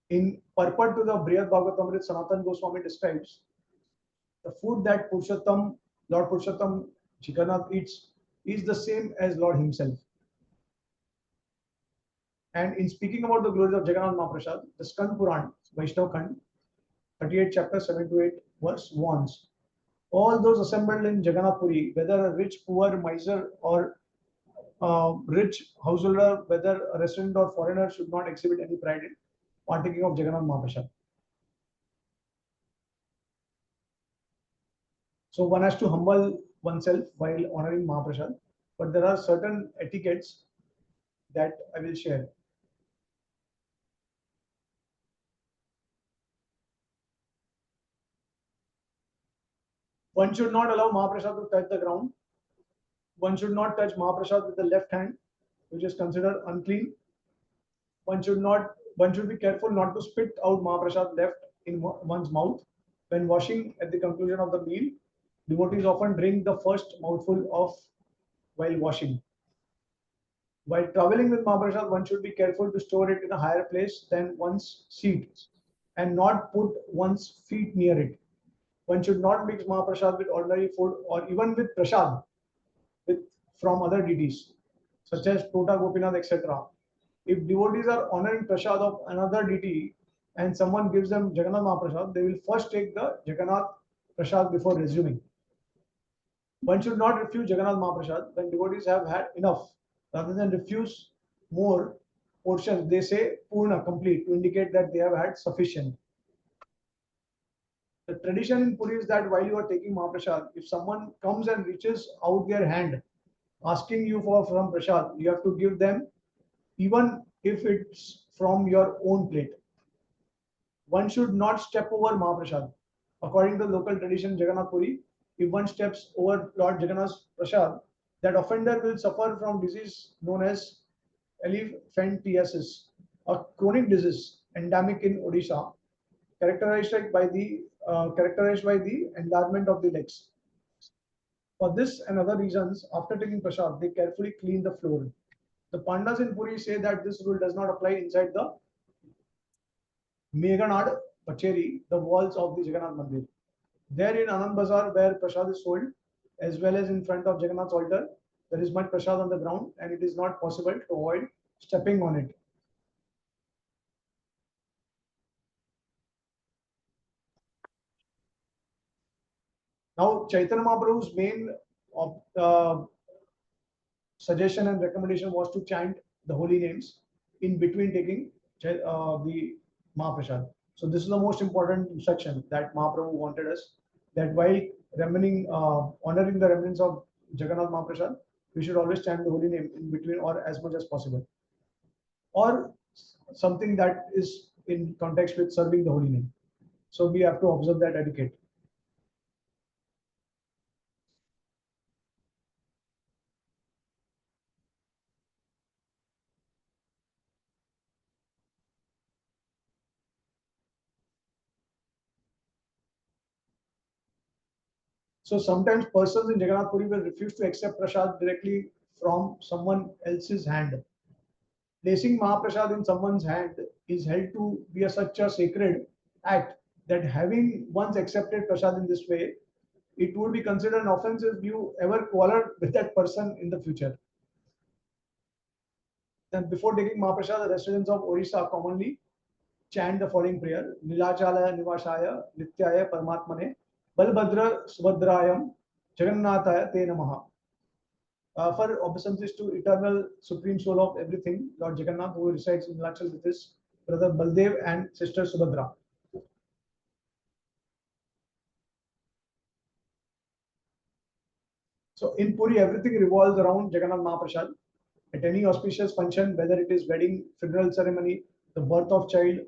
In purport to the Brihad Bhagavatamrit, Sanatan Goswami describes the food that Lord Purushottam Jagannath eats is the same as Lord himself. And in speaking about the glories of Jagannath Mahaprasad, the Skand Puran, Vaishnav Khand, 38 chapter 7 to 8 verse warns all those assembled in Jagannath Puri, whether a rich, poor, miser, or rich householder, whether a resident or foreigner, should not exhibit any pride in partaking of Jagannath Mahaprasad. So one has to humble oneself while honoring Mahaprasad, but there are certain etiquettes that I will share. One should not allow Mahaprasad to touch the ground. One should not touch Mahaprasad with the left hand, which is considered unclean. One should be careful not to spit out Mahaprasad left in one's mouth. When washing at the conclusion of the meal, devotees often drink the first mouthful of while washing. While traveling with Mahaprasad, one should be careful to store it in a higher place than one's seat and not put one's feet near it. One should not mix Mahaprasad with ordinary food or even with prasad with, from other deities, such as Tota Gopinath, etc. If devotees are honoring prasad of another deity and someone gives them Jagannath Mahaprasad, they will first take the Jagannath Prasad before resuming. One should not refuse Jagannath Mahaprasad when devotees have had enough. Rather than refuse more portions, they say Purna, complete, to indicate that they have had sufficient. The tradition in Puri is that while you are taking Mahaprasad, if someone comes and reaches out their hand asking you for from Prasad, you have to give them even if it's from your own plate. One should not step over Mahaprasad. According to local tradition Jagannath Puri, if one steps over Lord Jagannath's Prasad, that offender will suffer from disease known as elephantiasis, a chronic disease endemic in Odisha, characterized by the enlargement of the legs. For this and other reasons, after taking prasad, they carefully clean the floor. The Pandas in Puri say that this rule does not apply inside the Meghanad Pacheri, the walls of the Jagannath Mandir. There in Anand Bazar, where prasad is sold, as well as in front of Jagannath's altar, there is much prasad on the ground, and it is not possible to avoid stepping on it. Now, Chaitanya Mahaprabhu's main suggestion and recommendation was to chant the holy names in between taking the Mahaprasad. So this is the most important instruction that Mahaprabhu wanted us, that while honoring the remnants of Jagannath Mahaprasad, we should always chant the holy name in between or as much as possible, or something that is in context with serving the holy name. So we have to observe that etiquette. So sometimes persons in Jagannath Puri will refuse to accept prasad directly from someone else's hand. Placing Mahaprasad in someone's hand is held to be such a sacred act that having once accepted prasad in this way, it would be considered an offense if you ever quarrel with that person in the future. And before taking Mahaprasad, the residents of Orissa commonly chant the following prayer: Nilachalaya Nivashaya Nityaya Paramatmane Balbhadra Subhadrayam Jagannathaya Te Namaha. For obeisances to eternal supreme soul of everything, Lord Jagannath, who resides in Nilachal with his brother Baldev and sister Subhadra. So in Puri, everything revolves around Jagannath Mahaprasad. At any auspicious function, whether it is wedding, funeral ceremony, the birth of child,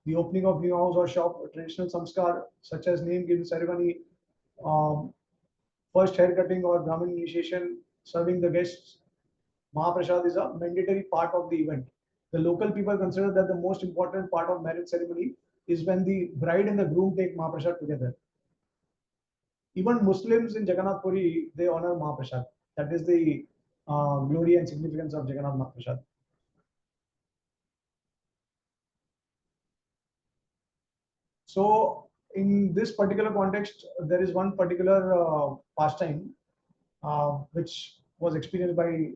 the opening of new house or shop, a traditional samskar such as name giving ceremony, um, first haircutting or Brahmin initiation, serving the guests, Mahaprasad is a mandatory part of the event. The local people consider that the most important part of marriage ceremony is when the bride and the groom take Mahaprasad together. Even Muslims in Jagannath Puri, they honor Mahaprasad. That is the glory and significance of Jagannath Mahaprasad. So, in this particular context, there is one particular pastime which was experienced by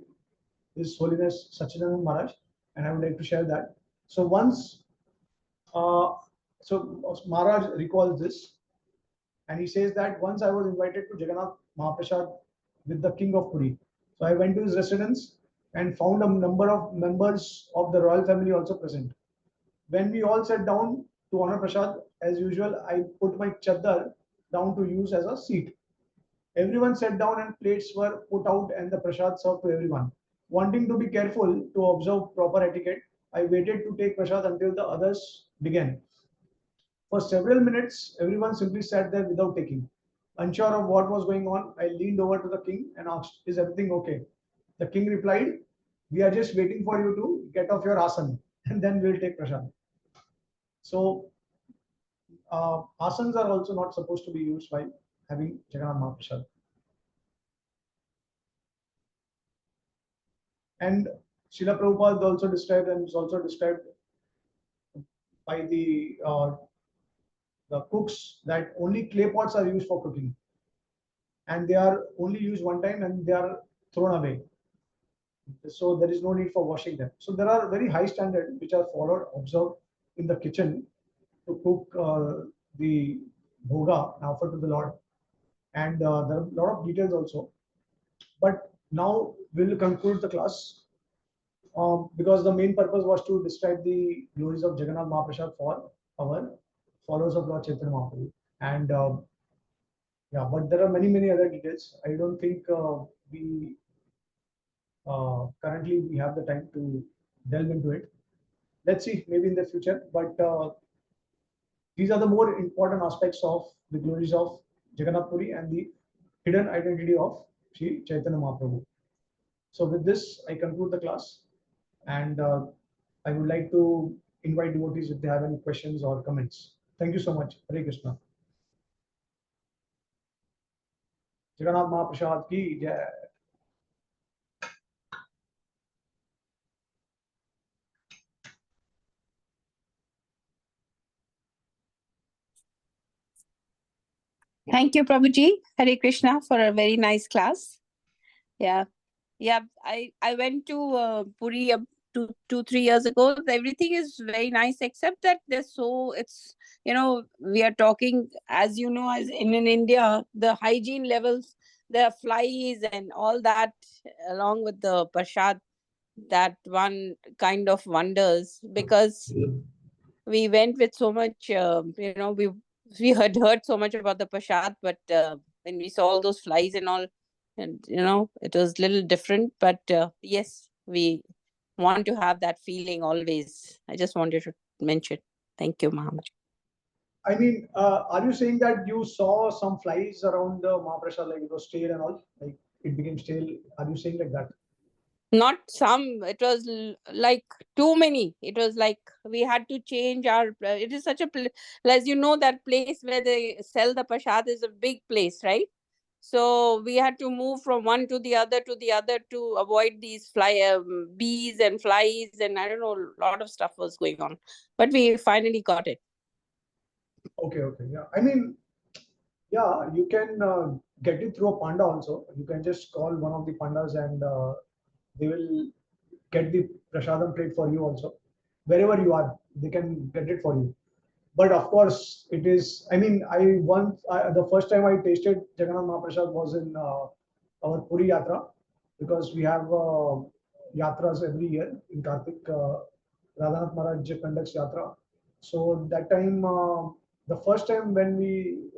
His Holiness Sachidanand Maharaj, and I would like to share that. So once, uh, so Maharaj recalls this, and he says that once I was invited to Jagannath Mahaprasad with the King of Puri. So I went to his residence and found a number of members of the royal family also present. When we all sat down to honor Prasad, as usual, I put my chadar down to use as a seat. Everyone sat down and plates were put out and the prasad served to everyone. Wanting to be careful to observe proper etiquette, I waited to take prasad until the others began. For several minutes, everyone simply sat there without taking. Unsure of what was going on, I leaned over to the king and asked, "Is everything okay?" The king replied, "We are just waiting for you to get off your asan and then we'll take prasad." So, asans are also not supposed to be used while having Jagannath Mahaprasad. And Srila Prabhupada also described, and is also described by the cooks, that only clay pots are used for cooking, and they are only used one time and they are thrown away. So there is no need for washing them. So there are very high standards which are followed, observed in the kitchen to cook the bhoga offered to the Lord, and there are a lot of details also. But now we'll conclude the class. Because the main purpose was to describe the glories of Jagannath Mahaprasad for our followers of Lord Chaitanya Mahaprabhu. And yeah, but there are many other details. I don't think we currently we have the time to delve into it. Let's see, maybe in the future. But these are the more important aspects of the glories of Jagannath Puri and the hidden identity of Sri Chaitanya Mahaprabhu. So with this, I conclude the class. And I would like to invite devotees if they have any questions or comments. Thank you so much. Hare Krishna. Jagannath Mahaprasad ki jai. Thank you, Prabhuji. Hare Krishna for a very nice class. Yeah. Yeah. I went to Puri 2-3 years ago. Everything is very nice, except that it's, we are talking, as you know, as in India, the hygiene levels, the flies and all that, along with the prasad, that one kind of wonders, because we went with so much, we had heard so much about the prasad, but when we saw all those flies and all, and it was a little different. But yes, we want to have that feeling always. I just wanted to mention. Thank you, Mahaprasad. I mean, are you saying that you saw some flies around the Mahaprasad, like it was stale and all, like it became stale? Are you saying like that? Not some, it was like too many. It was like we had to change our, it is such a as you know, that place where they sell the prasad is a big place, right? So we had to move from one to the other to avoid these bees and flies, and I don't know, a lot of stuff was going on, but we finally got it. Okay, yeah. I mean, yeah, you can get it through a panda also. You can just call one of the pandas and they will get the prasadam plate for you also. Wherever you are, they can get it for you. But of course, it is. I mean, the first time I tasted Jagannath Mahaprasad was in our Puri Yatra, because we have yatras every year in Kartik. Radhanath Maharaj conducts yatra. So that time, the first time when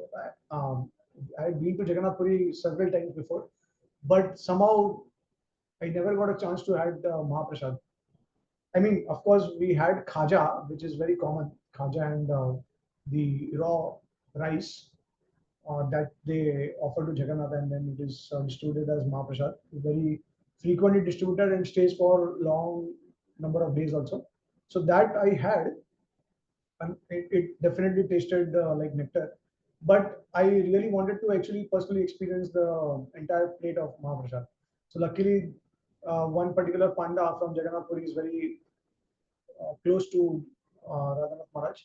I had been to Jagannath Puri several times before, but somehow I never got a chance to have Mahaprasad. I mean, of course, we had khaja, which is very common, khaja and the raw rice that they offer to Jagannath, and then it is distributed as Mahaprasad. Very frequently distributed and stays for long number of days also. So that I had, and it definitely tasted like nectar. But I really wanted to actually personally experience the entire plate of Mahaprasad. So luckily, one particular panda from Jagannath Puri is very close to Radhanath Maharaj.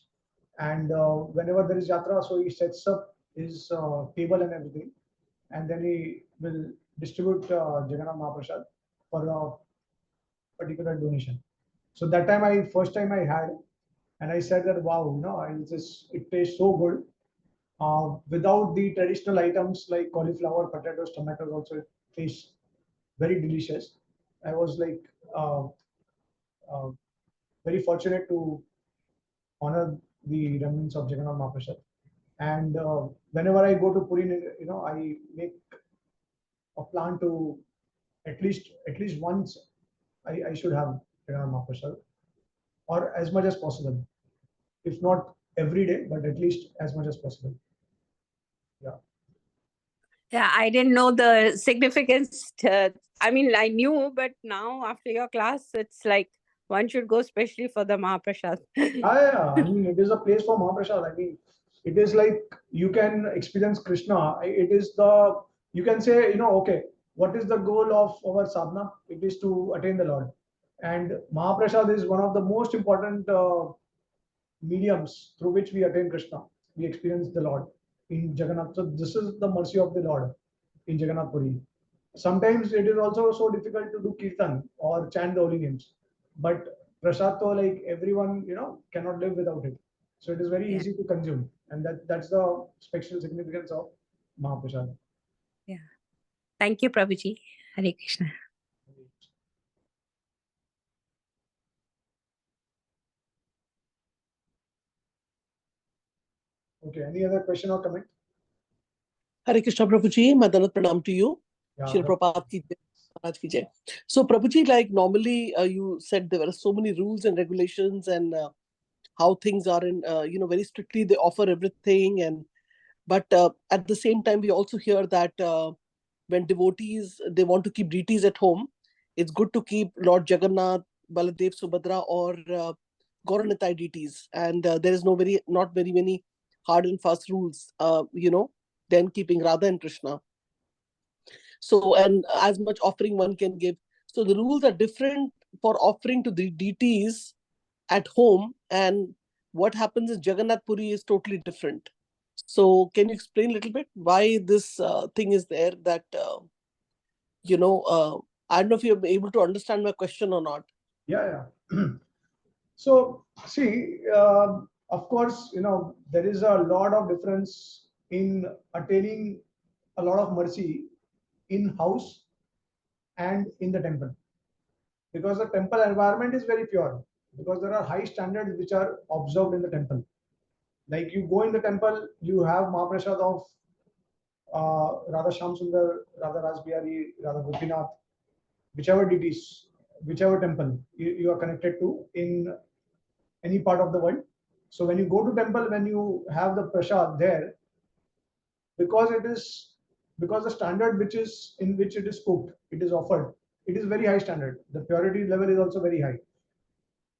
And whenever there is yatra, so he sets up his table and everything, and then he will distribute Jagannath Mahaprasad for a particular donation. So that time, first time I had, and I said that wow, it tastes so good. Without the traditional items like cauliflower, potatoes, tomatoes, also it tastes very delicious. I was like uh, very fortunate to honor the remnants of Jagannath Mahaprasad. And whenever I go to Puri, I make a plan to at least once I should have Jagannath Mahaprasad, or as much as possible. If not every day, but at least as much as possible. Yeah. Yeah, I didn't know the significance. I mean, I knew, but now after your class, it's like one should go especially for the Mahaprasad. Yeah. I mean, it is a place for Mahaprasad. I mean, it is like you can experience Krishna. It is you can say, okay, what is the goal of our sadhana? It is to attain the Lord. And Mahaprasad is one of the most important mediums through which we attain Krishna. We experience the Lord in Jagannath. So this is the mercy of the Lord in Jagannath Puri. Sometimes it is also so difficult to do kirtan or chant the holy names, but prasad to, like, everyone cannot live without it. So it is very easy to consume, and that's the special significance of Mahaprasad. Yeah. Thank you, Prabhuji. Hare Krishna. Okay. Any other question or comment? Hare Krishna, Prabhuji. Madanat pranam to you. Yeah, Shri Prabhupada ki jai, Maharaj ki jai. So, Prabhuji, like normally you said there were so many rules and regulations and how things are in, very strictly they offer everything. But at the same time, we also hear that when devotees, they want to keep deities at home, it's good to keep Lord Jagannath, Baladev, Subhadra, or Gauranitai deities. And there is not very many hard and fast rules, than keeping Radha and Krishna. So, and as much offering one can give. So the rules are different for offering to the deities at home, and what happens in Jagannath Puri is totally different. So can you explain a little bit why this thing is there that, I don't know if you're able to understand my question or not. Yeah. So see, of course, there is a lot of difference in attaining a lot of mercy in house and in the temple, because the temple environment is very pure, because there are high standards which are observed in the temple. Like you go in the temple, you have Mahaprasad of Radha Shyam Sundar, Radha Rasbihari, Radha Gopinath, whichever deities, whichever temple you are connected to in any part of the world. So when you go to temple, when you have the prasad there, because the standard which is in which it is cooked, it is offered, it is very high standard. The purity level is also very high.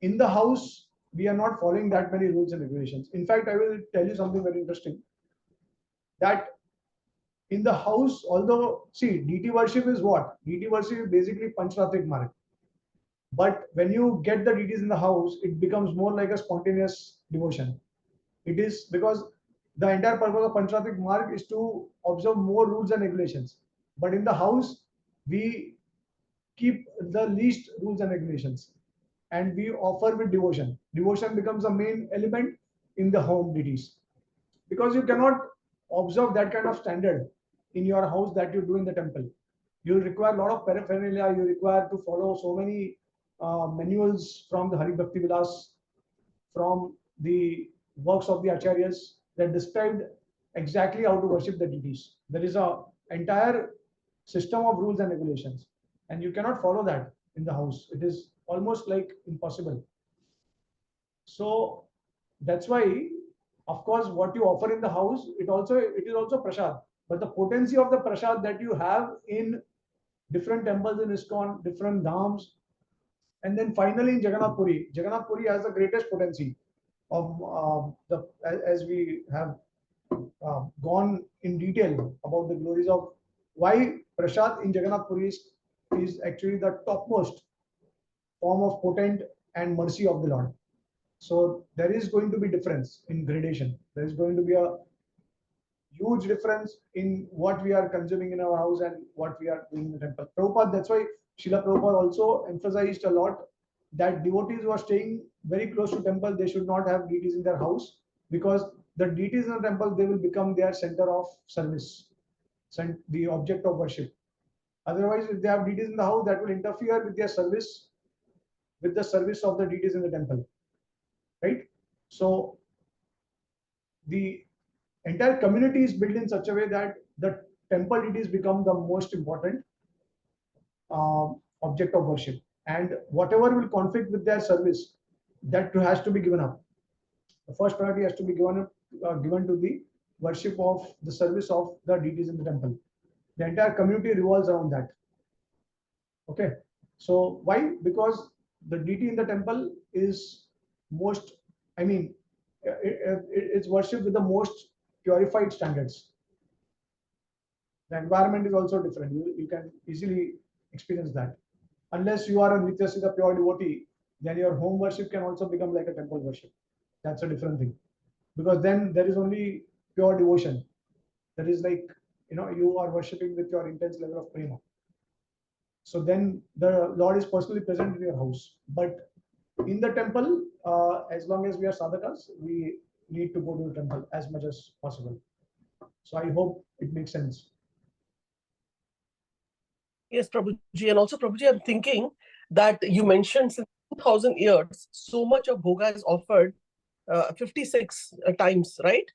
In the house, we are not following that many rules and regulations. In fact, I will tell you something very interesting. That in the house, although see, deity worship is what? Deity worship is basically Panchratrik Marg. But when you get the deities in the house, it becomes more like a spontaneous devotion. It is because the entire purpose of Panchratrik Marg is to observe more rules and regulations. But in the house, we keep the least rules and regulations, and we offer with devotion. Devotion becomes the main element in the home deities, because you cannot observe that kind of standard in your house that you do in the temple. You require a lot of paraphernalia. You require to follow so many manuals from the Hari Bhakti Vilas, from the works of the acharyas that described exactly how to worship the deities. There is a entire system of rules and regulations, and you cannot follow that in the house. It is almost like impossible. So that's why, of course, what you offer in the house, it is also prasad. But the potency of the prasad that you have in different temples in ISKCON, different dhams, and then finally in Jagannath Puri. Jagannath Puri has the greatest potency of as we have gone in detail about the glories of why prasad in Jagannath Puri is actually the topmost form of potent and mercy of the Lord. So there is going to be difference in gradation. There is going to be a huge difference in what we are consuming in our house and what we are doing in the temple. Prabhupada, that's why Srila Prabhupada also emphasized a lot that devotees who are staying very close to temple, they should not have deities in their house, because the deities in the temple, they will become their center of service, the object of worship. Otherwise, if they have deities in the house, that will interfere with their service, with the service of the deities in the temple, right? So the entire community is built in such a way that the temple deities become the most important object of worship, and whatever will conflict with their service, that has to be given up. The first priority has to be given to the worship of the service of the deities in the temple. The entire community revolves around that. Okay, so why? Because the deity in the temple is most, I mean, it's worshipped with the most purified standards. The environment is also different. You can easily experience that. Unless you are a Nityasiddha pure devotee, then your home worship can also become like a temple worship. That's a different thing. Because then there is only pure devotion. That is like, you are worshipping with your intense level of prema. So then the Lord is personally present in your house. But in the temple, as long as we are sadhakas, we need to go to the temple as much as possible. So I hope it makes sense. Yes, Prabhuji. And also, Prabhuji, I'm thinking that you mentioned since 2000 years, so much of bhoga is offered 56 times, right?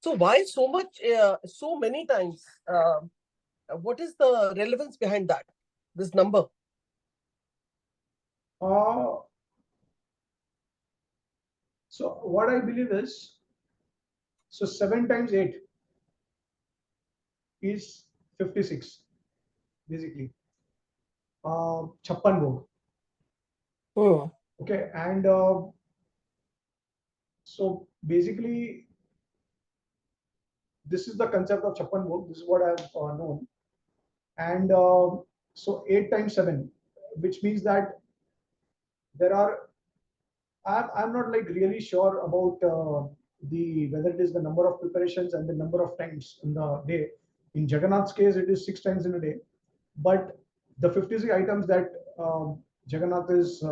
So why so much, so many times? What is the relevance behind that, this number? So what I believe is, so 7 times 8 is 56, basically. 56 bhog. Oh. Okay, and so basically, this is the concept of 56 bhog. This is what I've known. And so 8 times 7, which means that there are, I'm not like really sure about whether it is the number of preparations and the number of times in the day. In Jagannath's case, it is 6 times in a day. But the 56 items that Jagannath is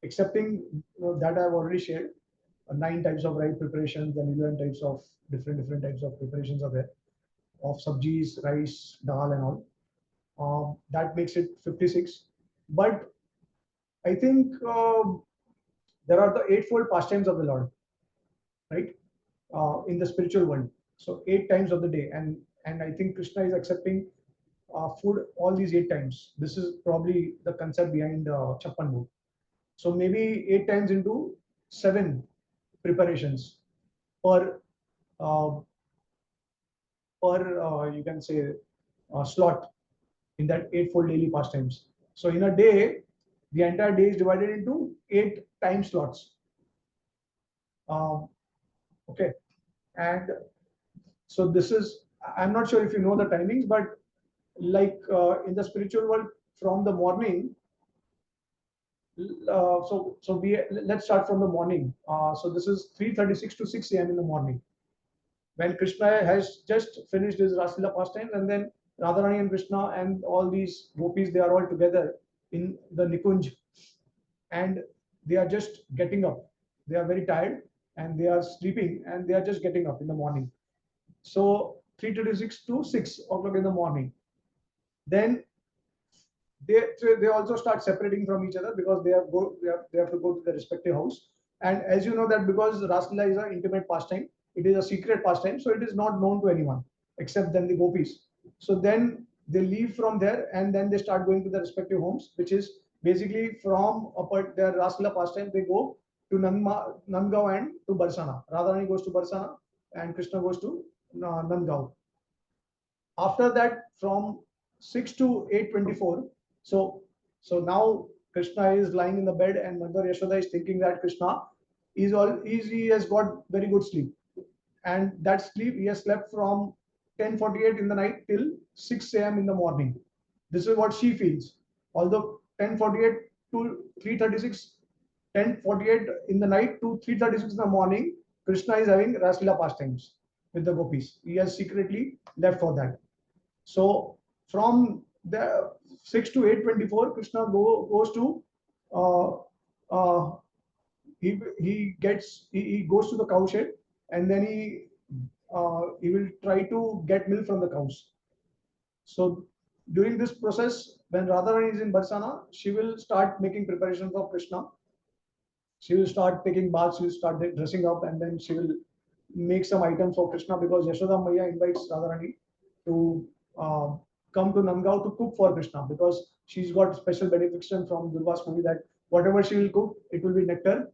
accepting, that I've already shared. 9 types of rice preparations and 11 types of different types of preparations are there. of sabjis, rice, dal, and all. That makes it 56. But I think there are the eightfold pastimes of the Lord, right? In the spiritual world. So 8 times of the day, and I think Krishna is accepting food all these 8 times. This is probably the concept behind Chappan Bhog. So maybe 8 times into 7 preparations per uh, you can say slot in that eightfold daily pastimes. So in a day, the entire day is divided into 8 time slots. Um, okay, and so this is, I'm not sure if you know the timings, but like in the spiritual world, from the morning. So we let's start from the morning. So this is 3:36 to 6 a.m. in the morning, when Krishna has just finished his Rasila pastime, and then Radharani and Krishna and all these gopis, they are all together in the Nikunj, and they are just getting up. They are very tired and they are sleeping, and they are just getting up in the morning. So 3:36 to 6 o'clock in the morning. Then they also start separating from each other because they have to go to their respective house. And as you know that because Raslila is an intimate pastime, it is a secret pastime, so it is not known to anyone except then the gopis. So then they leave from there and then they start going to their respective homes, which is basically from their Raslila pastime they go to Nandgaon and to Barsana. Radharani goes to Barsana and Krishna goes to Nandgaon. After that, from 6 to 8:24, so now Krishna is lying in the bed and Mother Yashoda is thinking that Krishna he has got very good sleep, and that sleep he has slept from 10:48 in the night till 6 a.m. in the morning. This is what she feels. Although 10:48 to 3:36, 10:48 in the night to 3:36 in the morning, Krishna is having Raslila pastimes with the gopis. He has secretly left for that. So from the 6 to 8:24, Krishna goes to uh, uh, he goes to the cow shed, and then he will try to get milk from the cows. So during this process, when Radharani is in Barsana, she will start making preparations for Krishna. She will start taking baths, she will start dressing up, and then she will make some items for Krishna because Yashoda Maya invites Radharani to uh, come to Nandgaon to cook for Krishna because she's got special benediction from Durva's movie that whatever she will cook, it will be nectar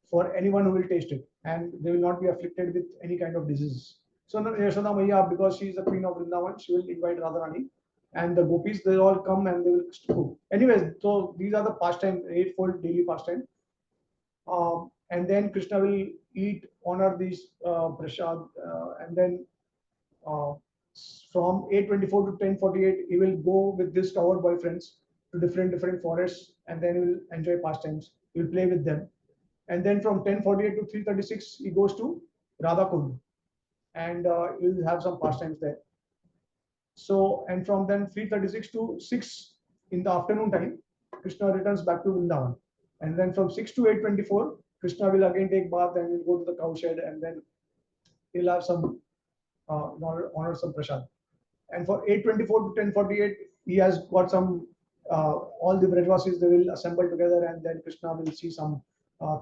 for anyone who will taste it, and they will not be afflicted with any kind of disease. So Yashoda Maya, because she is the queen of Vrindavan, she will invite Radharani, and the gopis they all come and they will cook. Anyways, so these are the pastime, eightfold daily pastime. And then Krishna will eat, honor these prasad, and then uh, from 8:24 to 10:48, he will go with his coward boyfriends to different forests, and then he will enjoy pastimes. He will play with them, and then from 10:48 to 3:36, he goes to Radha Kund, and he will have some pastimes there. So, and from then 3:36 to 6 in the afternoon time, Krishna returns back to Vrindavan. And then from 6 to 8:24, Krishna will again take bath and will go to the cow shed, and then he'll have some honor some prasad. And for 8:24 to 10:48, he has got some all the Brajvasis they will assemble together, and then Krishna will see some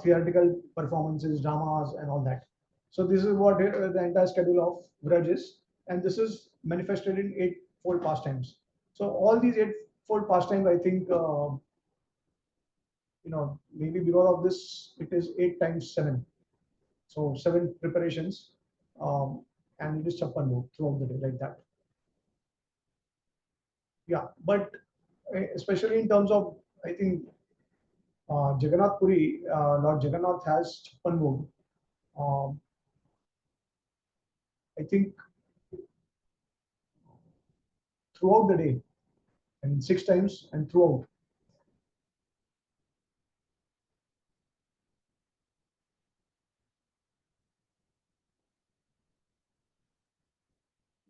theatrical performances, dramas, and all that. So this is what the entire schedule of Braj is, and this is manifested in eightfold pastimes. So all these eightfold pastimes, I think, maybe because of this, it is 8 times 7. So 7 preparations, and it is Chappan throughout the day like that. Yeah, but especially in terms of, I think, Jagannath Puri, Lord Jagannath has Chappan Bhog. I think throughout the day, I mean 6 times and throughout.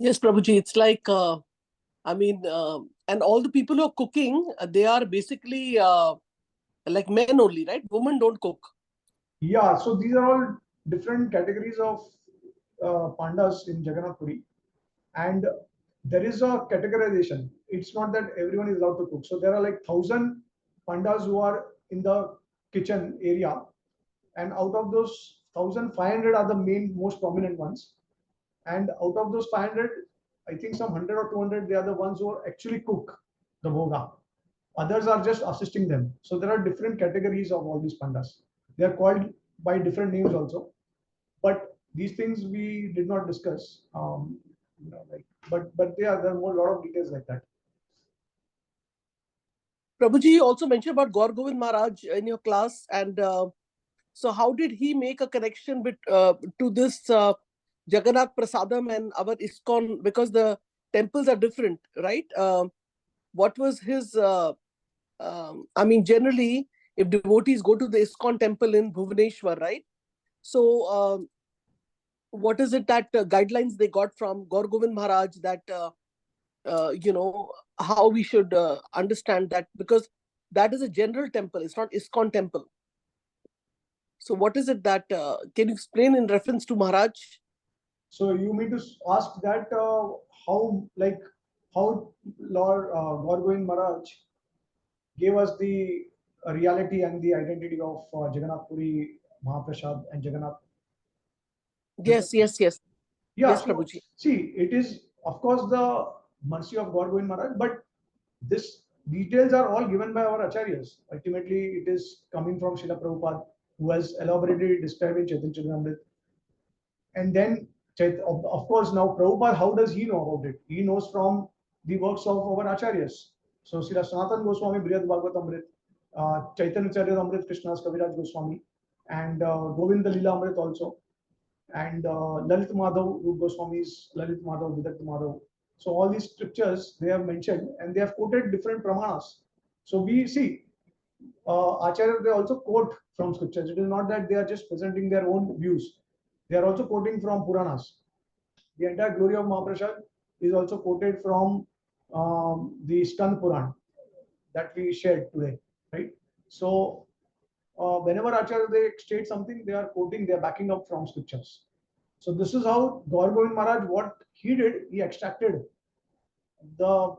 Yes, Prabhuji, it's like, and all the people who are cooking, they are basically like men only, right? Women don't cook. Yeah, so these are all different categories of Pandas in Jagannath Puri. And there is a categorization. It's not that everyone is allowed to cook. So there are like 1,000 pandas who are in the kitchen area, and out of those 1,500 are the main, most prominent ones. And out of those 500, I think some 100 or 200, they are the ones who actually cook the bhoga. Others are just assisting them. So there are different categories of all these pandas. They are called by different names also. But these things we did not discuss. But there are more lot of details like that. Prabhuji, you also mentioned about Gaur Govind Maharaj in your class, and so how did he make a connection to this Jagannath Prasadam and our ISKCON, because the temples are different, right? What was his? I mean, generally, if devotees go to the ISKCON temple in Bhubaneswar, right? So, what is it that guidelines they got from Gaur Govind Maharaj that how we should understand that, because that is a general temple, it's not ISKCON temple. So what is it that can you explain in reference to Maharaj? So you mean to ask that how Lord Gaur Govind Maharaj gave us the reality and the identity of Jagannath Puri, Mahaprasad, and Jagannath. Yes. Yeah. Yes, So, Prabhuji. see, it is of course the mercy of Gaur Govind Maharaj, but this details are all given by our acharyas. Ultimately, it is coming from Srila Prabhupada, who has elaborately described in Chaitanya Charitamrita. And then, of course, now Prabhupada, how does he know about it? He knows from the works of our acharyas. So, Srila Sanatana Goswami, Brihad Bhagavatamrita, Chaitanya Charitamrita, Krishna's Kaviraj Goswami, and Govinda Lila Amrit also, and Lalit Madhav, Rup Goswami's Lalit Madhav, Vidakta Madhav. So all these scriptures they have mentioned, and they have quoted different pramanas. So we see Acharya, they also quote from scriptures. It is not that they are just presenting their own views. They are also quoting from Puranas. The entire glory of Mahaprasad is also quoted from the Skand Puran that we shared today, right? So whenever Acharya they state something, they are quoting, they are backing up from scriptures. So this is how Gaur Govind Maharaj, what he did, he extracted the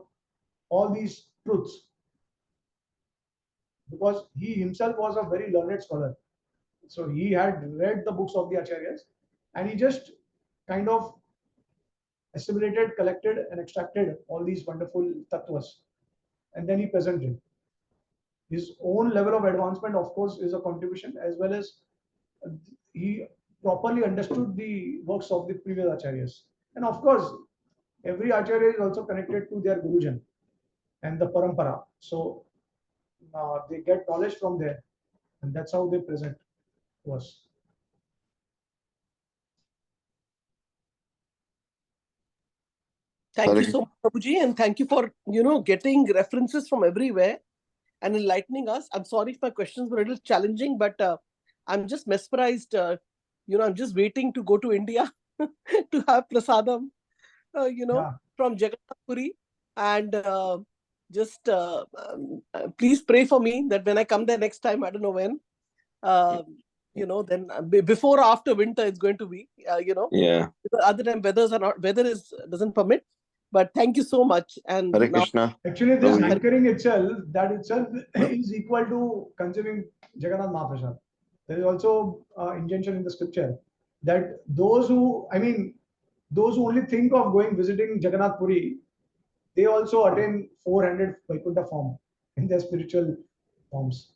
all these truths, because he himself was a very learned scholar. So he had read the books of the acharyas, and he just kind of assimilated, collected, and extracted all these wonderful tattvas, and then he presented. His own level of advancement, of course, is a contribution, as well as he properly understood the works of the previous acharyas. And of course, every acharya is also connected to their gurujan and the parampara. So they get knowledge from there, and that's how they present to us. Thank you so much, Prabhuji, and thank you for getting references from everywhere and enlightening us. I'm sorry if my questions were a little challenging, but I'm just mesmerized. I'm just waiting to go to India to have prasadam, from Jagannath Puri. And just please pray for me that when I come there next time, I don't know when, then before or after winter it's going to be, Yeah. other than weather doesn't permit. But thank you so much. And Hare now, Krishna. Actually, this Prabhuji. anchoring itself, that itself is equal to consuming Jagannath Mahaprasad. There is also injunction in the scripture that those who only think of visiting Jagannath Puri, they also attain 400 Vaikuntha form in their spiritual forms.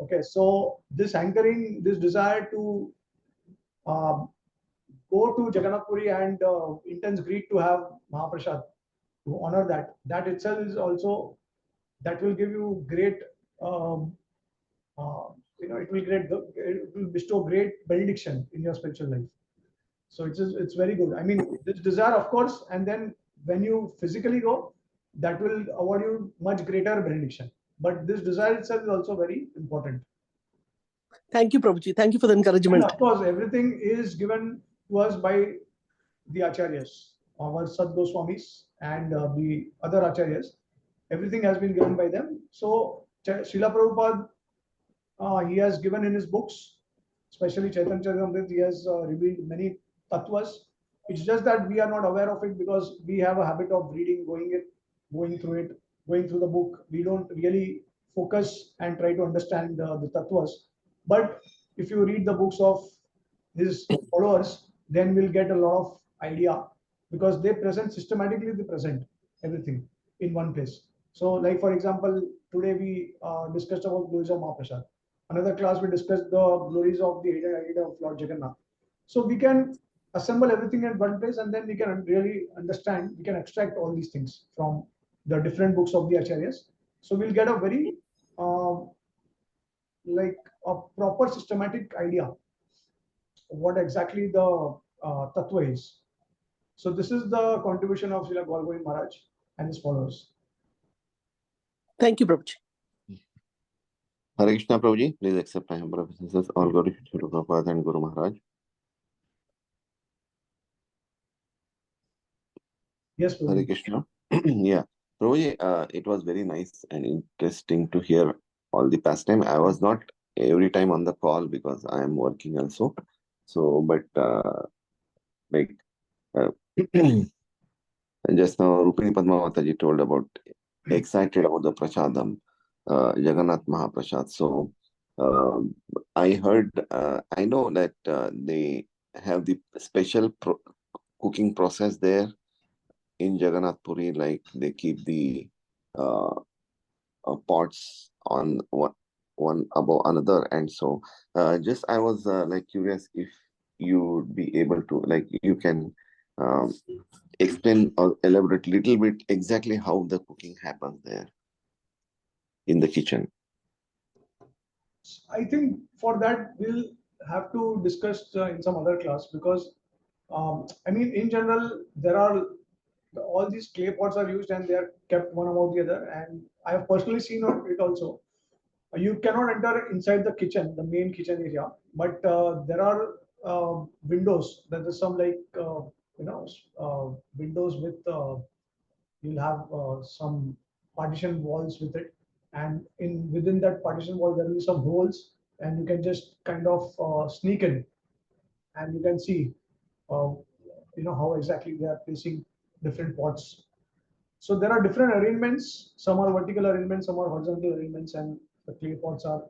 Okay, so this anchoring, this desire to um, go to Jagannath Puri and intense greed to have Mahaprasad, to honor that itself is also, that will give you great, um, it will bestow great benediction in your spiritual life. So it's very good. I mean, this desire, of course, and then when you physically go, that will award you much greater benediction. But this desire itself is also very important. thank you, Prabhuji. Thank you for the And encouragement. of course, everything is given to us by the acharyas, our Sad Goswamis and the other acharyas. Everything has been given by them. So Srila Prabhupada, he has given in his books, especially Chaitanya Charitamrita, he has revealed many tattvas It's just that we are not aware of it because we have a habit of reading, going through the book. We don't really focus and try to understand the tattvas. But if you read the books of his followers, then we'll get a lot of idea because they present everything in one place. So, like for example, today we discussed about glories of Mahaprasad. Another class we discussed the glories of the hidden identity of Lord Jagannath. So we can assemble everything in one place, and then we can really understand. We can extract all these things from the different books of the acharyas. So we'll get a very like a proper systematic idea of what exactly the tattva is. So this is the contribution of Srila Gaur Govind Maharaj and his followers. Thank you, Prabhuji. Hare Krishna, Prabhuji. Please accept my humble obeisances. All glory to Srila Prabhupada and Guru Maharaj. Yes, Hare Prabhuji. Krishna. Yeah, Prabhuji, it was very nice and interesting to hear all the pastime. I was not every time on the call because I am working also. So, but like just now, Rupini Padmavataji told about excited about the prasadam, Jagannath Mahaprasad. So I heard, I know that they have the special cooking process there in Jagannath Puri, like they keep the pots on one above another, and so just I was like curious if you would be able to, like, you can explain or elaborate a little bit exactly how the cooking happens there in the kitchen. I think for that we'll have to discuss in some other class because I mean in general there are all these clay pots are used and they are kept one above the other, and I have personally seen it also. You cannot enter inside the kitchen, the main kitchen area, but there are windows. There is some like windows with you'll have some partition walls with it, and within that partition wall there will be some holes, and you can just kind of sneak in, and you can see uh, how exactly they are placing different pots. So there are different arrangements. Some are vertical arrangements, some are horizontal arrangements, and the clay pots are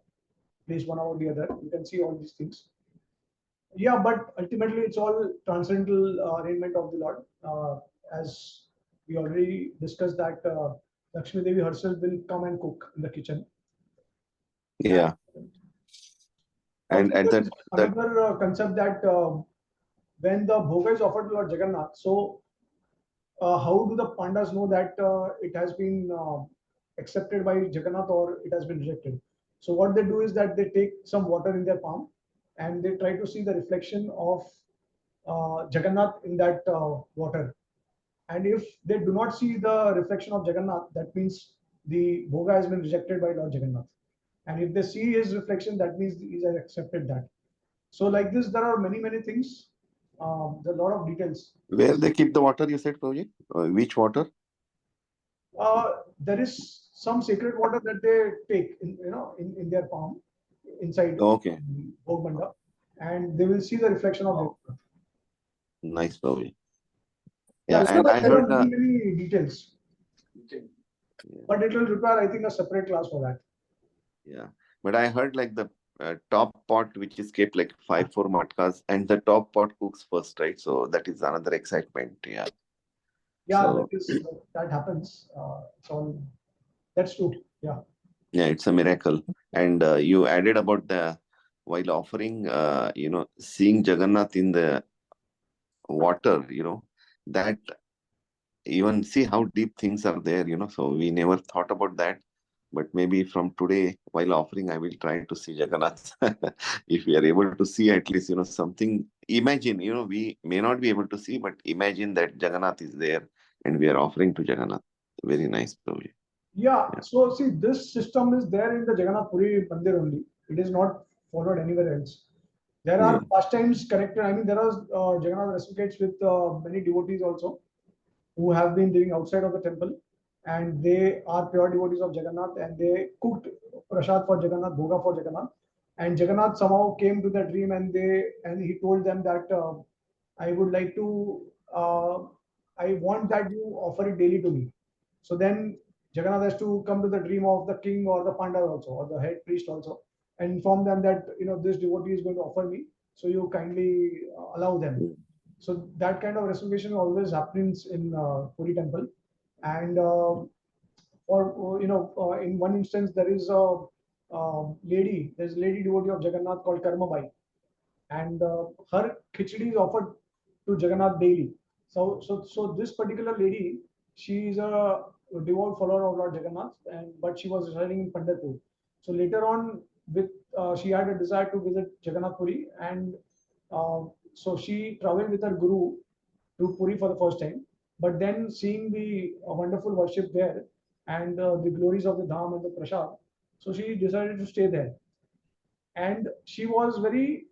placed one over the other. You can see all these things. Yeah, but ultimately it's all transcendental arrangement of the Lord. As we already discussed that Lakshmi Devi herself will come and cook in the kitchen. Yeah. And at that another concept that when the bhoga is offered to Lord Jagannath, so how do the pandas know that it has been accepted by Jagannath or it has been rejected? So what they do is that they take some water in their palm and they try to see the reflection of Jagannath in that water. And if they do not see the reflection of Jagannath, that means the bhoga has been rejected by Lord Jagannath. And if they see his reflection, that means he has accepted that. So like this, there are many things. There are a lot of details. where they keep the water, you said, Prabhuji? Which water? There is some sacred water that they take in their palm inside Okay. Bhog Manda, and they will see the reflection of it. Nice, Prabhuji. Yeah, so and I there heard are many details, but it will require, I think, a separate class for that. Yeah, but I heard like the top pot which is kept like 5-4 matkas, and the top pot cooks first, right? So that is another excitement. Yeah. Yeah, So, that happens. That's true. Yeah. yeah, it's a miracle. And you added about the while offering, seeing Jagannath in the water, that even see how deep things are there, so we never thought about that. But maybe from today, while offering, I will try to see Jagannath. If we are able to see at least, something, imagine, we may not be able to see, but imagine that Jagannath is there and we are offering to Jagannath. Very nice, Prabhuji. Yeah. So see, this system is there in the Jagannath Puri Mandir only. It is not followed anywhere else. There are pastimes connected. I mean, there are Jagannath associates with many devotees also who have been living outside of the temple, and they are pure devotees of Jagannath, and they cooked prasad for Jagannath, bhoga for Jagannath, and Jagannath somehow came to the dream, and he told them that I would like to I want that you offer it daily to me. So then Jagannath has to come to the dream of the king or the Pandavas also, or the head priest also, and inform them that this devotee is going to offer me. So you kindly allow them. So that kind of reciprocation always happens in Puri temple, and in one instance there is a there's a lady devotee of Jagannath called Karmabai, and her khichdi is offered to Jagannath daily. So this particular lady, she is a devout follower of Lord Jagannath, and but she was residing in Pandharpur. So later on, with she had a desire to visit Jagannath Puri, and so she traveled with her guru to Puri for the first time. But then seeing the wonderful worship there and the glories of the Dham and the Prasad, so she decided to stay there. And she was very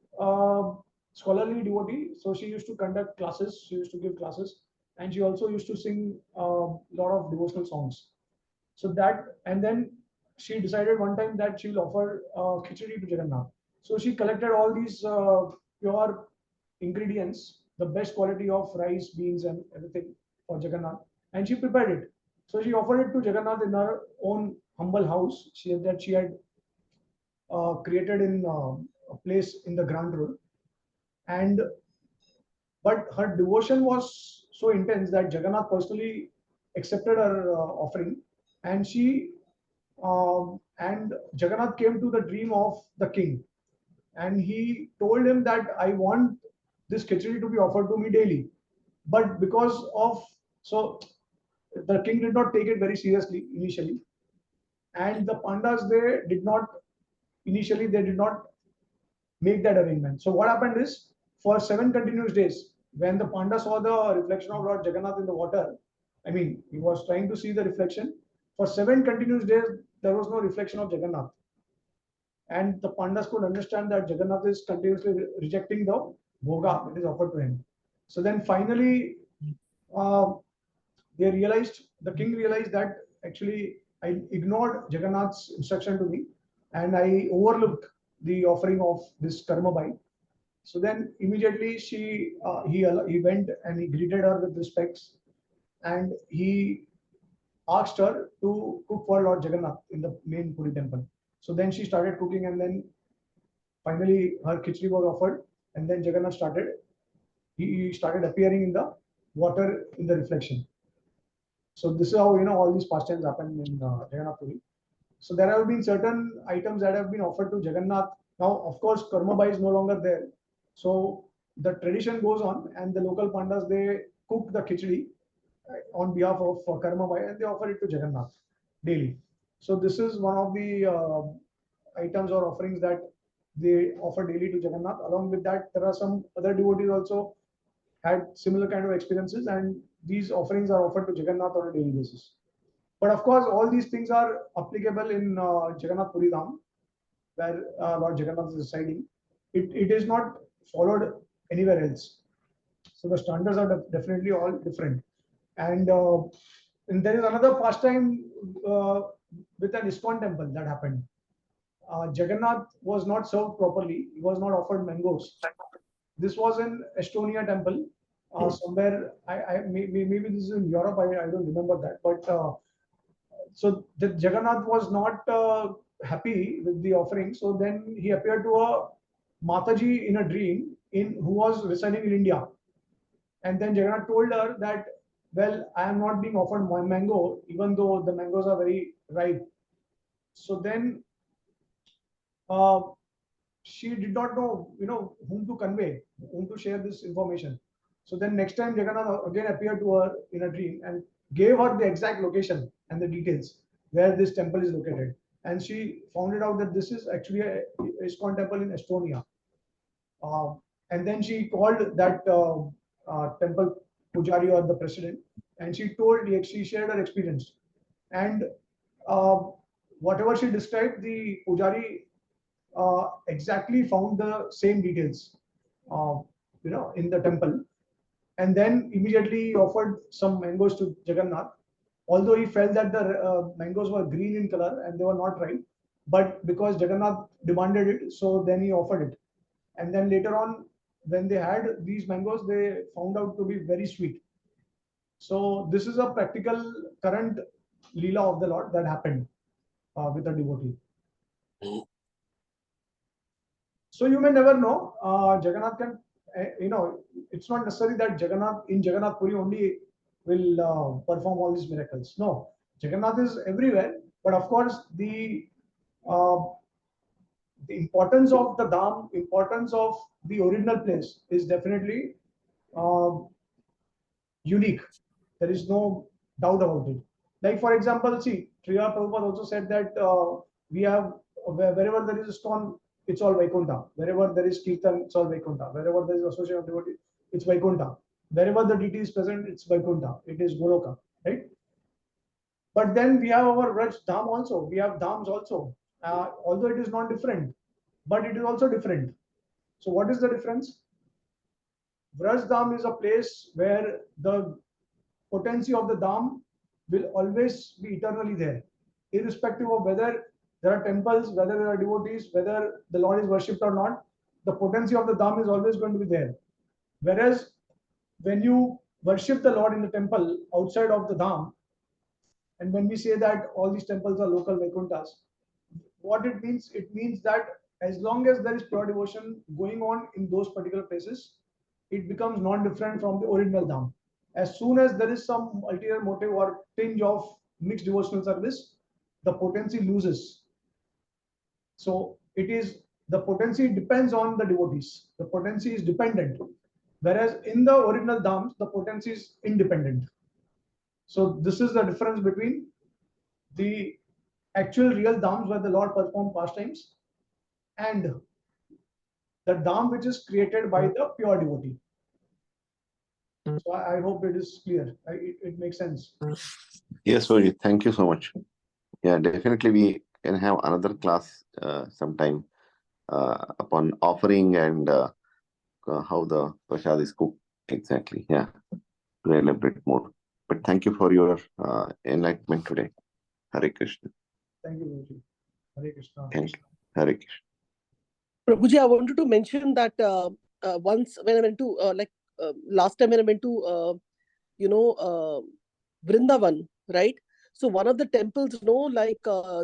scholarly devotee, so she used to conduct classes, she used to give classes, and she also used to sing a lot of devotional songs. So that, and then she decided one time that she will offer khichdi to Jagannath. So she collected all these pure ingredients, the best quality of rice, beans, and everything for Jagannath, and she prepared it. So she offered it to Jagannath in her own humble house that she had created in a place in the Grand Road. And but her devotion was so intense that Jagannath personally accepted her offering, and and Jagannath came to the dream of the king, and he told him that I want this khichdi to be offered to me daily. But because of so the king did not take it very seriously initially, and the pandas they did not make that arrangement. So what happened is, for 7 continuous days, when the panda saw the reflection of Lord Jagannath in the water, I mean, he was trying to see the reflection. For 7 continuous days, there was no reflection of Jagannath. And the pandas could understand that Jagannath is continuously rejecting the bhoga that is offered to him. So then finally, uh, the king realized that actually I ignored Jagannath's instruction to me, and I overlooked the offering of this Karmabai. So then immediately he went and he greeted her with respects, and he asked her to cook for Lord Jagannath in the main Puri temple. So then she started cooking, and then finally her khichdi was offered, and then Jagannath he started appearing in the water in the reflection. So this is how all these pastimes happen in Jagannath Puri. So there have been certain items that have been offered to Jagannath. Now, of course, Karmabai is no longer there. So the tradition goes on, and the local pandas, they cook the khichdi on behalf of Karmabai, and they offer it to Jagannath daily. So this is one of the items or offerings that they offer daily to Jagannath. Along with that, there are some other devotees also had similar kind of experiences, and these offerings are offered to Jagannath on a daily basis. But of course, all these things are applicable in Jagannath Puri Dham, where Lord Jagannath is residing. It is not followed anywhere else. So the standards are definitely all different. And there is another pastime with an ISKCON temple that happened. Jagannath was not served properly. He was not offered mangoes. This was in Estonia temple, somewhere. Maybe this is in Europe. I don't remember that. But so the Jagannath was not happy with the offering. So then he appeared to a Mataji in a dream who was residing in India. And then Jagannath told her that, well, I am not being offered my mango, even though the mangoes are very ripe. So then uh, she did not know, whom to convey, whom to share this information. So then next time Jagannath again appeared to her in a dream and gave her the exact location and the details where this temple is located. And she found it out that this is actually a ISKCON temple in Estonia. Uh, and then she called that temple pujari or the president, and she shared her experience. And uh, whatever she described, the pujari exactly found the same details, uh, in the temple, and then immediately offered some mangoes to Jagannath. Although he felt that the mangoes were green in color and they were not ripe, but because Jagannath demanded it, so then he offered it. And then later on, when they had these mangoes, they found out to be very sweet. So this is a practical current Leela of the Lord that happened with a devotee. So you may never know. Jagannath can, it's not necessary that Jagannath Puri only will perform all these miracles. No, Jagannath is everywhere. But of course, uh, the importance of the Dham, importance of the original place is definitely uh, unique. There is no doubt about it. Like for example, see, Srila Prabhupada also said that we have wherever there is a stone, it's all Vaikuntha. Wherever there is Kirtan, it's all Vaikuntha. Wherever there is association of devotee, it's Vaikuntha. Wherever the deity is present, it's Vaikuntha. It is Goloka, right? But then we have our Raj Dham also. We have Dhams also. Although it is not different, but it is also different. So what is the difference? Vraj Dham is a place where the potency of the Dham will always be eternally there, irrespective of whether there are temples, whether there are devotees, whether the Lord is worshipped or not. The potency of the Dham is always going to be there. Whereas when you worship the Lord in the temple outside of the Dham, and when we say that all these temples are local Vaikunthas, what it means that as long as there is pure devotion going on in those particular places, it becomes non-different from the original Dham. As soon as there is some ulterior motive or tinge of mixed devotional service, the potency loses. So it is, the potency depends on the devotees. The potency is dependent. Whereas in the original Dhams, the potency is independent. So this is the difference between the actual real Dhams where the Lord performed pastimes and the Dham which is created by the pure devotee. So I hope it is clear. It makes sense. Yes, Rohit, thank you so much. Yeah, definitely we can have another class sometime upon offering and how the prasad is cooked exactly. Yeah, to elaborate more. But thank you for your enlightenment today. Hare Krishna. Thank you, Guruji. Hare Krishna. Thank you. Hare Krishna. Prabhuji, I wanted to mention that once when I went to last time when I went to Vrindavan, right? So one of the temples,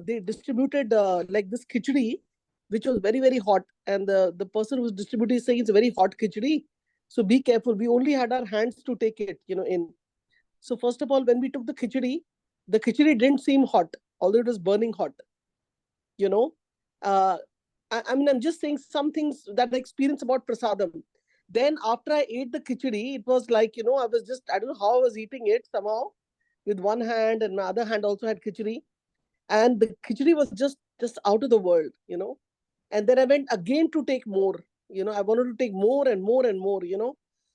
they distributed like this khichdi, which was very, very hot. And the person who was distributing is saying it's a very hot khichdi. So be careful. We only had our hands to take it, in. So first of all, when we took the khichdi didn't seem hot, although it was burning hot. I mean, I'm just saying some things that I experienced about prasadam. Then after I ate the khichdi, it was like, I was just, I don't know how I was eating it somehow with one hand, and my other hand also had khichdi. And the khichdi was just out of the world, And then I went again to take more, I wanted to take more and more and more,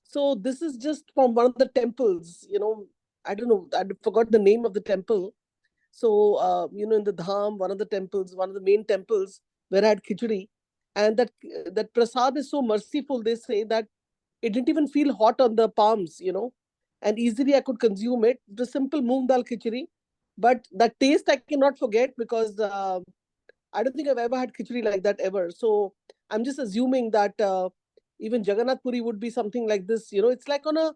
So this is just from one of the temples, I don't know, I forgot the name of the temple. So, in the Dham, one of the temples, one of the main temples where I had khichdi, and that prasad is so merciful, they say that it didn't even feel hot on the palms, and easily I could consume it. The simple moong dal khichdi, but the taste I cannot forget because I don't think I've ever had khichdi like that ever. So I'm just assuming that even Jagannath Puri would be something like this. It's like on a